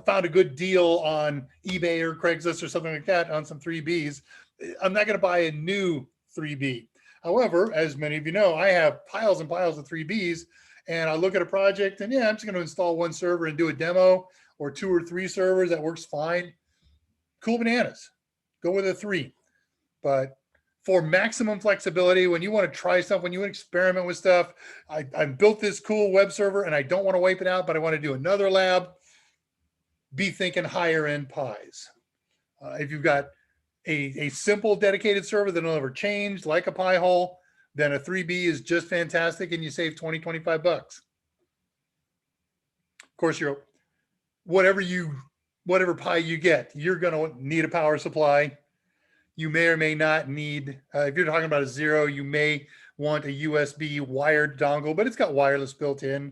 found a good deal on eBay or Craigslist or something like that on some 3Bs, I'm not going to buy a new 3B. However, as many of you know, I have piles and piles of 3Bs, and I look at a project and yeah, I'm just going to install one server and do a demo, or 2 or 3 servers. That works fine. Cool bananas. Go with a 3. But for maximum flexibility, when you want to try stuff, when you want to experiment with stuff, I built this cool web server and I don't want to wipe it out, but I want to do another lab, be thinking higher end pies. If you've got a simple dedicated server that will never change, like a pie hole, then a 3B is just fantastic and you save 20, 25 bucks. Of course, whatever pie you get, you're going to need a power supply. You may or may not need, if you're talking about a 0, you may want a USB wired dongle, but it's got wireless built in.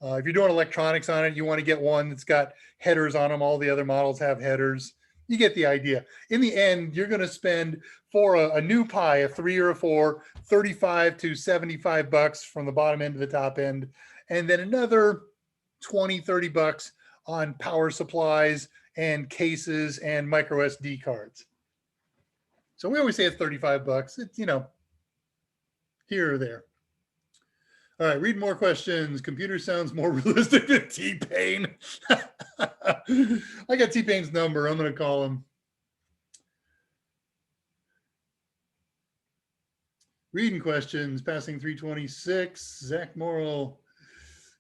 If you're doing electronics on it, you want to get one that's got headers on them. All the other models have headers. You get the idea. In the end, you're going to spend for a new pie, a 3 or a 4, 35 to 75 bucks from the bottom end to the top end, and then another 20, 30 bucks on power supplies and cases and micro SD cards. So we always say it's 35 bucks. It's, here or there. All right, read more questions. Computer sounds more realistic than T-Pain. I got T-Pain's number. I'm going to call him. Reading questions, passing 326. Zach Morrill,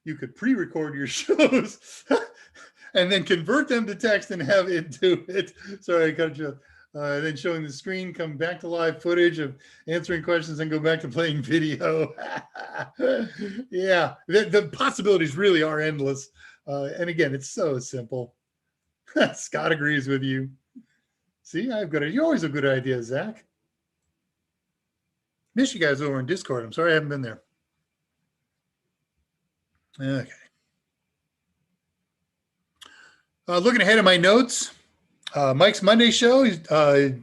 you could pre-record your shows and then convert them to text and have it do it. Sorry, I cut you off. Then showing the screen, come back to live footage of answering questions and go back to playing video. Yeah, the possibilities really are endless. And again, it's so simple. Scott agrees with you. See, you always have good ideas, Zach. Miss you guys over in Discord. I'm sorry I haven't been there. Okay. Looking ahead at my notes. Mike's Monday show, you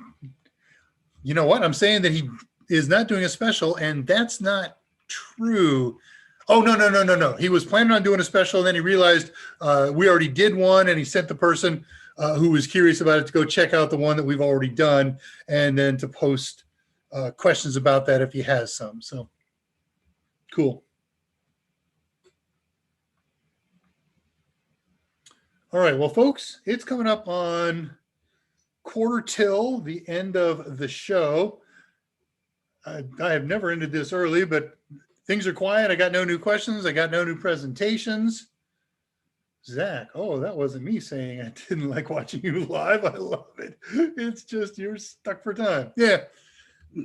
know what? I'm saying that he is not doing a special, and that's not true. Oh, no. He was planning on doing a special, and then he realized we already did one, and he sent the person who was curious about it to go check out the one that we've already done, and then to post questions about that if he has some. So, cool. All right, well, folks, it's coming up on quarter till the end of the show. I have never ended this early, but things are quiet. I got no new questions. I got no new presentations. Zach, oh, that wasn't me saying I didn't like watching you live. I love it. It's just you're stuck for time. Yeah,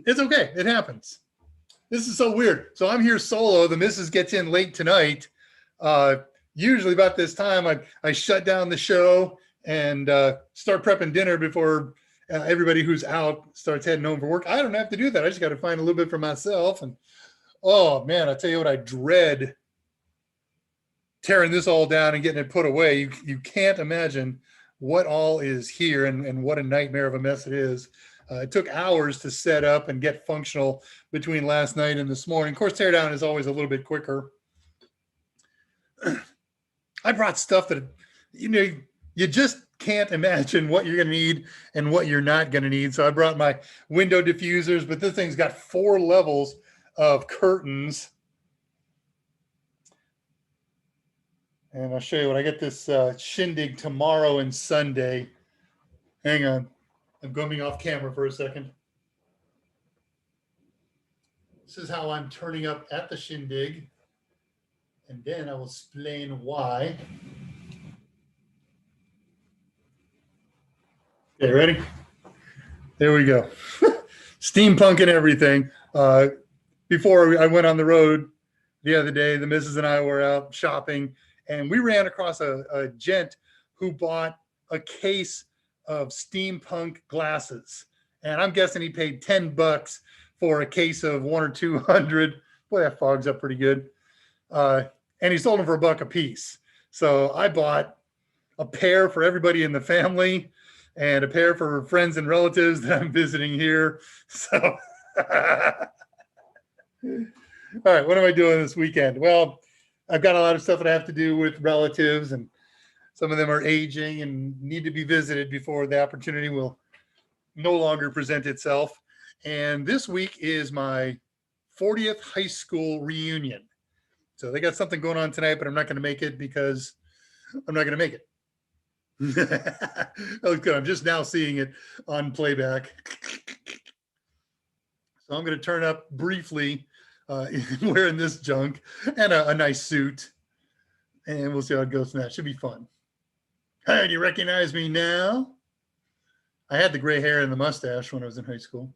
it's okay. It happens. This is so weird. So I'm here solo. The missus gets in late tonight. Usually about this time, I shut down the show and start prepping dinner before everybody who's out starts heading home for work. I don't have to do that. I just got to find a little bit for myself. And oh man, I tell you what, I dread tearing this all down and getting it put away. You can't imagine what all is here and what a nightmare of a mess it is. It took hours to set up and get functional between last night and this morning. Of course, teardown is always a little bit quicker. I brought stuff that, you just can't imagine what you're going to need and what you're not going to need. So I brought my window diffusers, but this thing's got 4 levels of curtains. And I'll show you when I get this shindig tomorrow and Sunday. Hang on. I'm going off camera for a second. This is how I'm turning up at the shindig. And then I will explain why. Okay, ready? There we go. Steampunk and everything. Before I went on the road the other day, the missus and I were out shopping, and we ran across a gent who bought a case of steampunk glasses. And I'm guessing he paid $10 for a case of 100 or 200. Boy, that fogs up pretty good. And he sold them for $1 a piece. So I bought a pair for everybody in the family and a pair for friends and relatives that I'm visiting here. So, all right, what am I doing this weekend? Well, I've got a lot of stuff that I have to do with relatives, and some of them are aging and need to be visited before the opportunity will no longer present itself. And this week is my 40th high school reunion. So they got something going on tonight, but I'm not going to make it because I'm not going to make it. That was good. I'm just now seeing it on playback. So I'm going to turn up briefly wearing this junk and a nice suit. And we'll see how it goes from that. Should be fun. Hey, do you recognize me now? I had the gray hair and the mustache when I was in high school.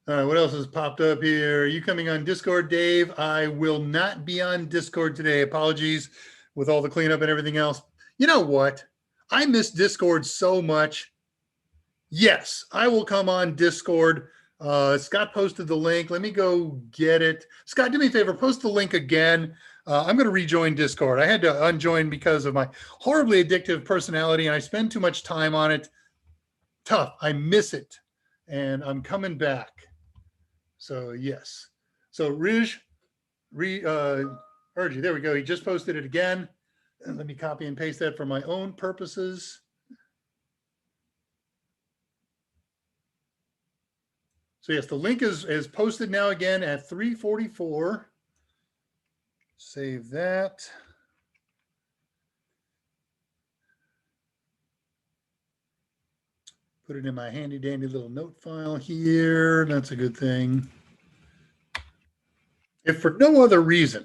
What else has popped up here? Are you coming on Discord, Dave? I will not be on Discord today. Apologies with all the cleanup and everything else. You know what? I miss Discord so much. Yes, I will come on Discord. Scott posted the link. Let me go get it. Scott, do me a favor. Post the link again. I'm going to rejoin Discord. I had to unjoin because of my horribly addictive personality, and I spend too much time on it. Tough. I miss it, and I'm coming back. So yes. So Rij, Urgy, there we go. He just posted it again. And let me copy and paste that for my own purposes. So yes, the link is posted now again at 3:44. Save that. Put it in my handy dandy little note file here. That's a good thing. If for no other reason,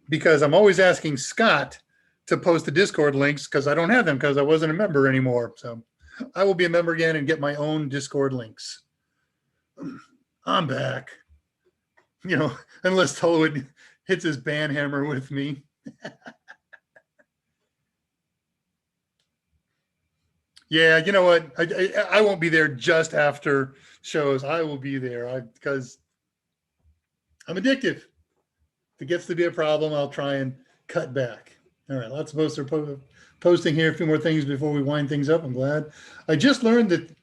because I'm always asking Scott to post the Discord links because I don't have them because I wasn't a member anymore. So I will be a member again and get my own Discord links. I'm back. You know, unless Tolwood hits his band hammer with me. Yeah, you know what? I won't be there just after shows. I will be there because I'm addictive. If it gets to be a problem, I'll try and cut back. All right, lots of posts are posting here. A few more things before we wind things up. I'm glad. I just learned that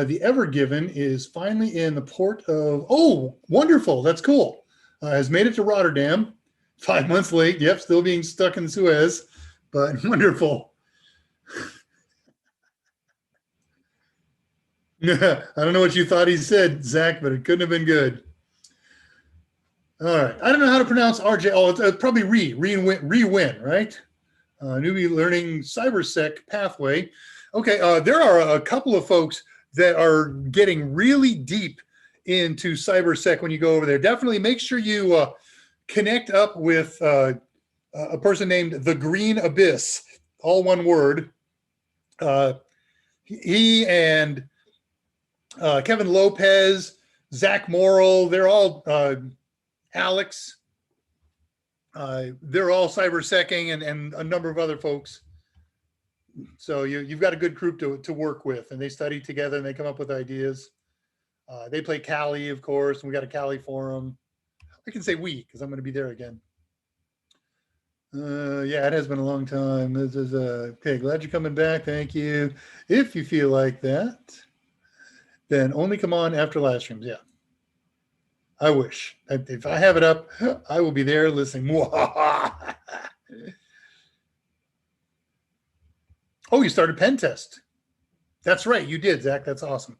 the Ever Given is finally in the port of, oh, wonderful. That's cool. Has made it to Rotterdam. 5 months late. Yep, still being stuck in Suez, but wonderful. I don't know what you thought he said, Zach, but it couldn't have been good. All right. I don't know how to pronounce RJ. Oh, it's probably Re-Win, right? Newbie learning cybersec pathway. Okay. There are a couple of folks that are getting really deep into cybersec when you go over there. Definitely make sure you connect up with a person named The Green Abyss, all one word. He and Kevin Lopez, Zach Morrill, they're all Alex. They're all cybersecing and a number of other folks. So you've got a good group to work with, and they study together and they come up with ideas. They play Cali, of course, and we got a Cali forum. I can say we because I'm going to be there again. Yeah, it has been a long time. This is okay. Glad you're coming back. Thank you. If you feel like that, then only come on after live streams. Yeah, I wish. If I have it up, I will be there listening. Oh, you started pen test. That's right. You did, Zach. That's awesome.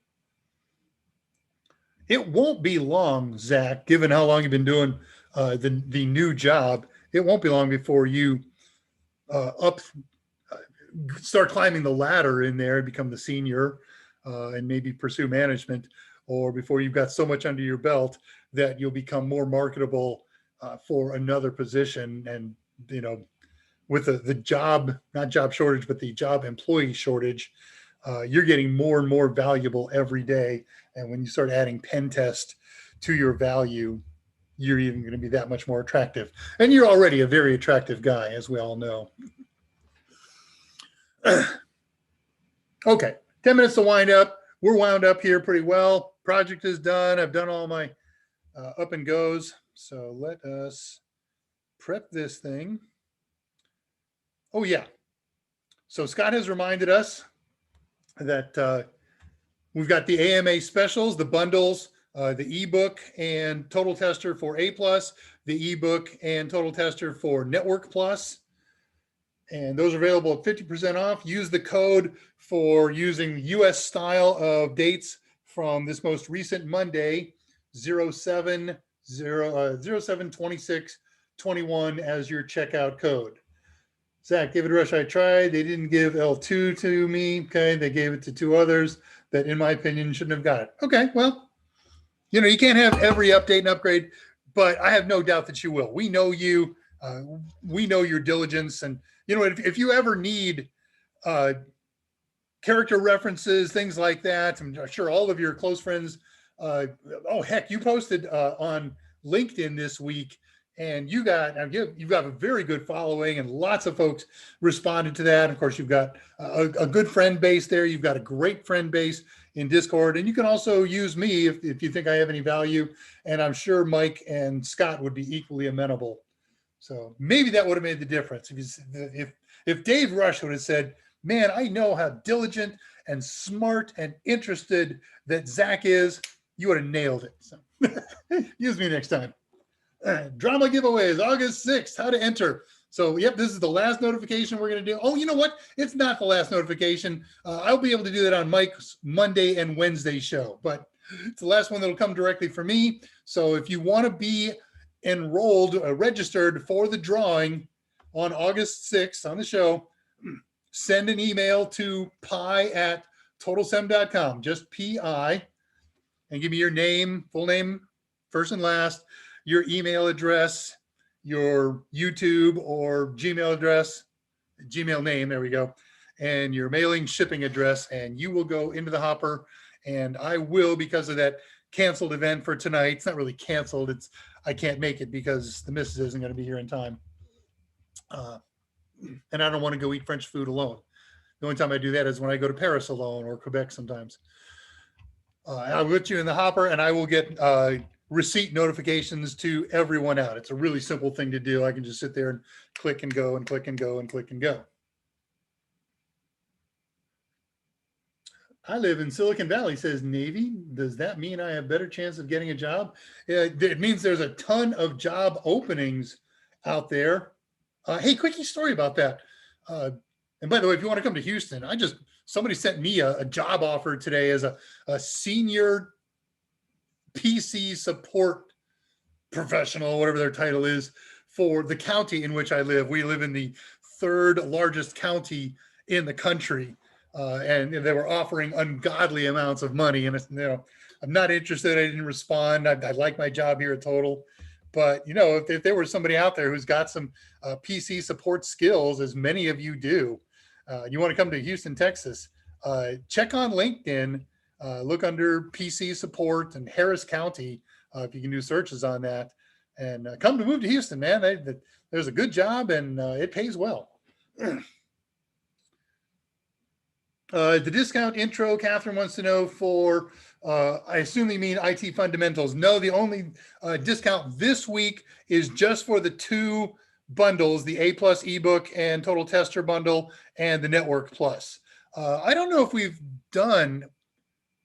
It won't be long, Zach, given how long you've been doing the new job. It won't be long before you start climbing the ladder in there and become the senior and maybe pursue management, or before you've got so much under your belt that you'll become more marketable for another position. And, you know, with the job, not job shortage, but the job employee shortage, you're getting more and more valuable every day. And when you start adding pen test to your value, you're even going to be that much more attractive. And you're already a very attractive guy, as we all know. Okay, 10 minutes to wind up. We're wound up here pretty well. Project is done. I've done all my up and goes. So let us prep this thing. Oh, yeah. So Scott has reminded us that we've got the AMA specials, the bundles, the ebook and Total Tester for A+, the ebook and Total Tester for Network Plus. And those are available at 50% off. Use the code for using US style of dates from this most recent Monday 072621 as your checkout code. Zach, David Rush, I tried. They didn't give L2 to me. Okay. They gave it to two others that, in my opinion, shouldn't have got it. Okay. Well, you know, you can't have every update and upgrade, but I have no doubt that you will. We know you. We know your diligence. And, you know, if you ever need character references, things like that, I'm sure all of your close friends, oh, heck, you posted on LinkedIn this week, and you've got a very good following, and lots of folks responded to that. Of course, you've got a good friend base there. You've got a great friend base in Discord, and you can also use me if you think I have any value. And I'm sure Mike and Scott would be equally amenable. So maybe that would have made the difference. If Dave Rush would have said, man, I know how diligent and smart and interested that Zach is, you would have nailed it. So use me next time. Drama giveaways, August 6th, how to enter. So, yep, this is the last notification we're going to do. Oh, you know what? It's not the last notification. I'll be able to do that on Mike's Monday and Wednesday show, but it's the last one that'll come directly for me. So if you want to be enrolled, registered for the drawing on August 6th on the show, send an email to pi@totalsem.com, just PI, and give me your name, full name, first and last, your email address, your YouTube or Gmail address, Gmail name, there we go, and your mailing shipping address, and you will go into the hopper. And I will, because of that canceled event for tonight, it's not really canceled, it's I can't make it because the missus isn't going to be here in time. And I don't want to go eat French food alone. The only time I do that is when I go to Paris alone or Quebec sometimes. I'll put you in the hopper, and I will get receipt notifications to everyone out. It's a really simple thing to do. I can just sit there and click and go and click and go and click and go. I live in Silicon Valley, says Navy. Does that mean I have better chance of getting a job? It means there's a ton of job openings out there. Hey, quickie story about that. And by the way, if you want to come to Houston, somebody sent me a job offer today as a senior PC support professional, whatever their title is, for the county in which I live. We live in the third largest county in the country. And they were offering ungodly amounts of money. And I'm not interested. I didn't respond. I like my job here at Total. But, if there was somebody out there who's got some PC support skills, as many of you do, you want to come to Houston, Texas, check on LinkedIn, look under PC support and Harris County, if you can do searches on that, and come to move to Houston, man. There's a good job, and it pays well. The discount intro, Catherine wants to know for, I assume you mean IT fundamentals. No, the only discount this week is just for the two bundles, the A+ ebook and Total Tester bundle and the Network Plus. I don't know if we've done,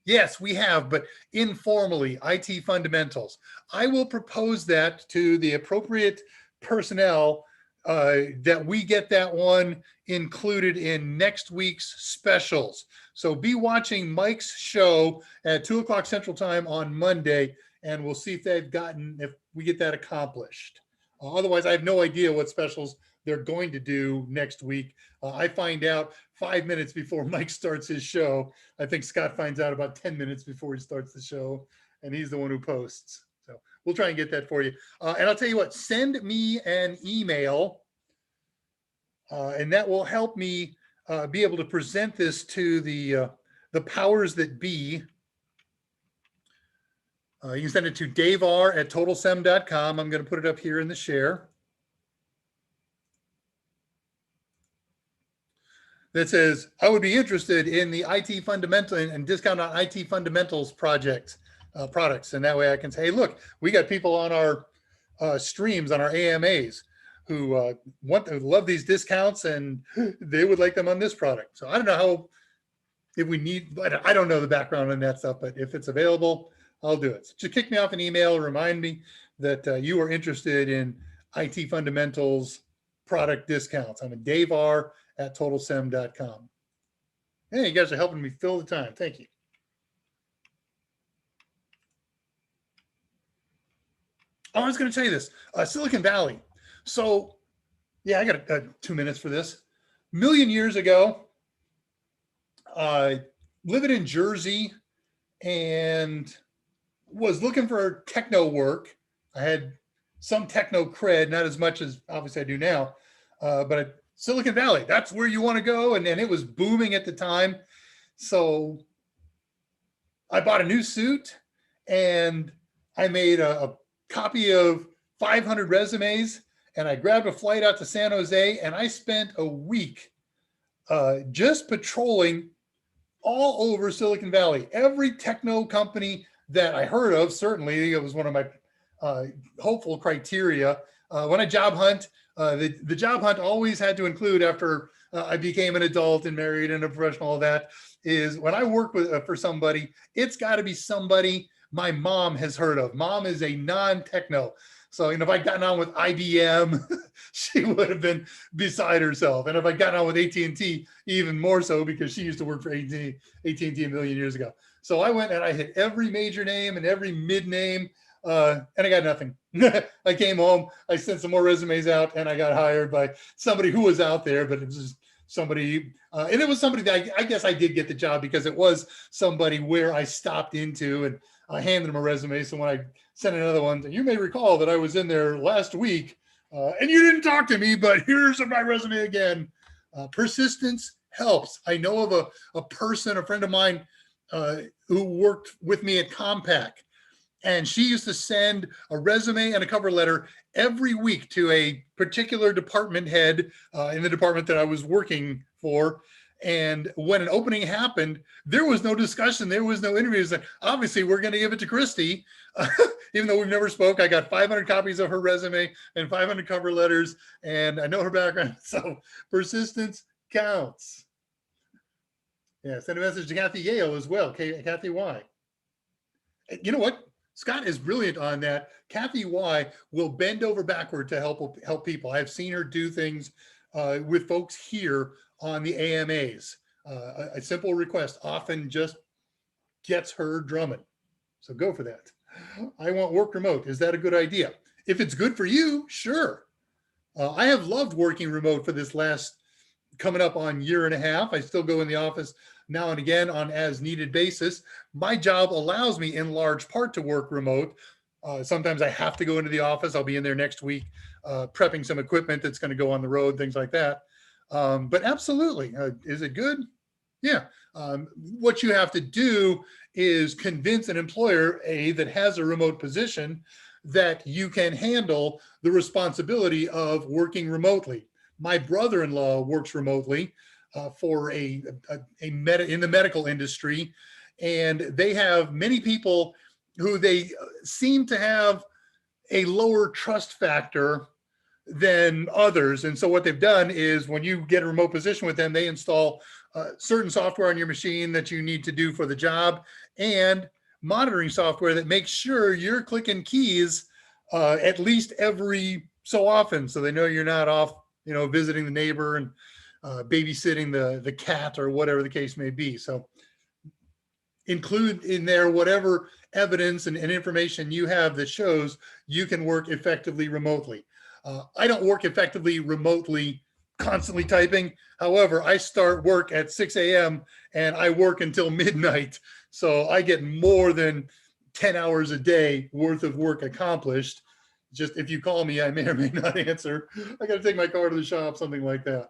yes, we have, but informally, IT fundamentals. I will propose that to the appropriate personnel that we get that one included in next week's specials. So be watching Mike's show at 2:00 Central Time on Monday, and we'll see if we get that accomplished. Otherwise, I have no idea what specials they're going to do next week. I find out 5 minutes before Mike starts his show. I think Scott finds out about 10 minutes before he starts the show, and he's the one who posts. So we'll try and get that for you. And I'll tell you what, send me an email, and that will help me be able to present this to the powers that be. You can send it to daveR@totalsem.com. I'm going to put it up here in the share. That says, I would be interested in the IT fundamental and discount on IT fundamentals products. And that way I can say, hey, look, we got people on our streams, on our AMAs who love these discounts, and they would like them on this product. So I don't know but I don't know the background on that stuff, but if it's available, I'll do it. So just kick me off an email, remind me that you are interested in IT fundamentals product discounts. I'm at daveR@totalsem.com. Hey, you guys are helping me fill the time. Thank you. I was going to tell you this, Silicon Valley. So yeah, I got 2 minutes for this. Million years ago, living in Jersey and was looking for techno work. I had some techno cred, not as much as obviously I do now, but Silicon Valley, that's where you want to go. And it was booming at the time. So I bought a new suit and I made a copy of 500 resumes and I grabbed a flight out to San Jose and I spent a week just patrolling all over Silicon Valley. Every techno company that I heard of, certainly it was one of my hopeful criteria. When I job hunt, the job hunt always had to include, after I became an adult and married and a professional, all that, is when I work with for somebody, it's got to be somebody my mom has heard of. Mom is a non-techno. So, if I'd gotten on with IBM, she would have been beside herself. And if I'd gotten on with AT&T, even more so, because she used to work for AT&T a million years ago. So I went and I hit every major name and every mid name, and I got nothing. I came home, I sent some more resumes out, and I got hired by somebody who was out there, but it was just somebody, and it was somebody that I guess I did get the job because it was somebody where I stopped into and I handed them a resume. So when I sent another one, you may recall that I was in there last week and you didn't talk to me, but here's my resume again. Persistence helps. I know of a person, a friend of mine who worked with me at Compaq, and she used to send a resume and a cover letter every week to a particular department head in the department that I was working for. And when an opening happened, there was no discussion. There was no interviews. Like, obviously, we're going to give it to Christy. Even though we've never spoke, I got 500 copies of her resume and 500 cover letters, and I know her background. So persistence counts. Yeah, send a message to Kathy Yale as well, Kathy Y. You know what? Scott is brilliant on that. Kathy Y will bend over backward to help people. I've seen her do things with folks here on the AMAs. A simple request often just gets her drumming. So go for that. I want work remote. Is that a good idea? If it's good for you, sure. I have loved working remote for this last coming up on year and a half. I still go in the office now and again on as needed basis. My job allows me in large part to work remote. Sometimes I have to go into the office. I'll be in there next week prepping some equipment that's going to go on the road, things like that. But absolutely, is it good? Yeah. What you have to do is convince an employer, that has a remote position, that you can handle the responsibility of working remotely. My brother-in-law works remotely for in the medical industry, and they have many people who they seem to have a lower trust factor than others. And so what they've done is, when you get a remote position with them, they install certain software on your machine that you need to do for the job, and monitoring software that makes sure you're clicking keys at least every so often, so they know you're not off, visiting the neighbor and babysitting the cat or whatever the case may be. So include in there whatever evidence and information you have that shows you can work effectively remotely. I don't work effectively remotely constantly typing. However, I start work at 6 a.m. and I work until midnight. So I get more than 10 hours a day worth of work accomplished. Just if you call me, I may or may not answer. I got to take my car to the shop, something like that.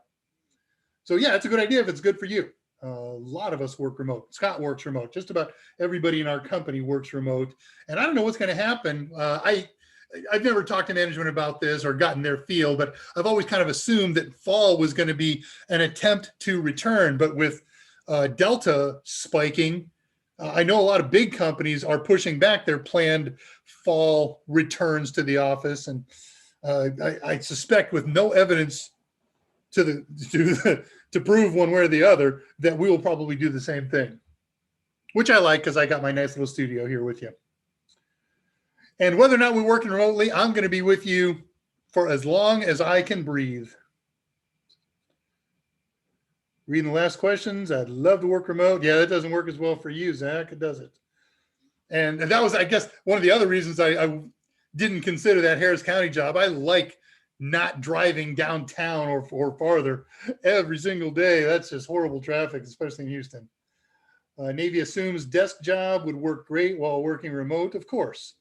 So yeah, it's a good idea if it's good for you. A lot of us work remote. Scott works remote. Just about everybody in our company works remote. And I don't know what's going to happen. I've never talked to management about this or gotten their feel, but I've always kind of assumed that fall was going to be an attempt to return. But with Delta spiking, I know a lot of big companies are pushing back their planned fall returns to the office. And I suspect, with no evidence to prove one way or the other, that we will probably do the same thing, which I like because I got my nice little studio here with you. And whether or not we're working remotely, I'm going to be with you for as long as I can breathe. Reading the last questions. I'd love to work remote. Yeah, that doesn't work as well for you, Zach. It doesn't. And that was, I guess, one of the other reasons I didn't consider that Harris County job. I like not driving downtown or farther every single day. That's just horrible traffic, especially in Houston. Navy assumes desk job would work great while working remote. Of course,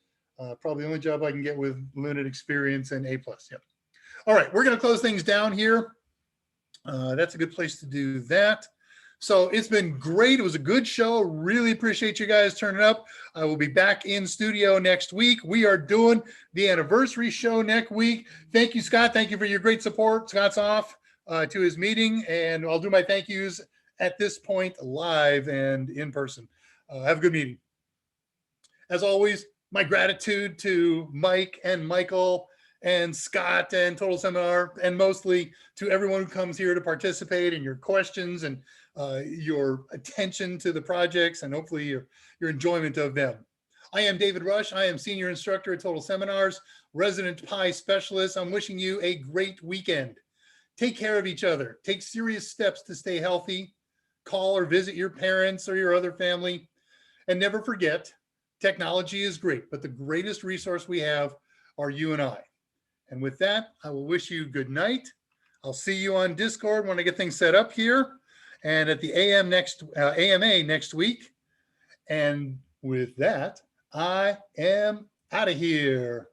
probably the only job I can get with limited experience and A+. Yep. All right, we're going to close things down here. That's a good place to do that. So it's been great. It was a good show. Really appreciate you guys turning up. I will be back in studio next week. We are doing the anniversary show next week. Thank you, Scott. Thank you for your great support. Scott's off to his meeting, and I'll do my thank yous at this point live and in person. Have a good meeting. As always, my gratitude to Mike and Michael and Scott and Total Seminar, and mostly to everyone who comes here to participate, and your questions and your attention to the projects, and hopefully your enjoyment of them. I am David Rush. I am Senior Instructor at Total Seminars, Resident Pi Specialist. I'm wishing you a great weekend. Take care of each other. Take serious steps to stay healthy. Call or visit your parents or your other family. And never forget, technology is great, but the greatest resource we have are you and I. And with that, I will wish you good night. I'll see you on Discord when I get things set up here, and at the AMA next week. And with that, I am out of here.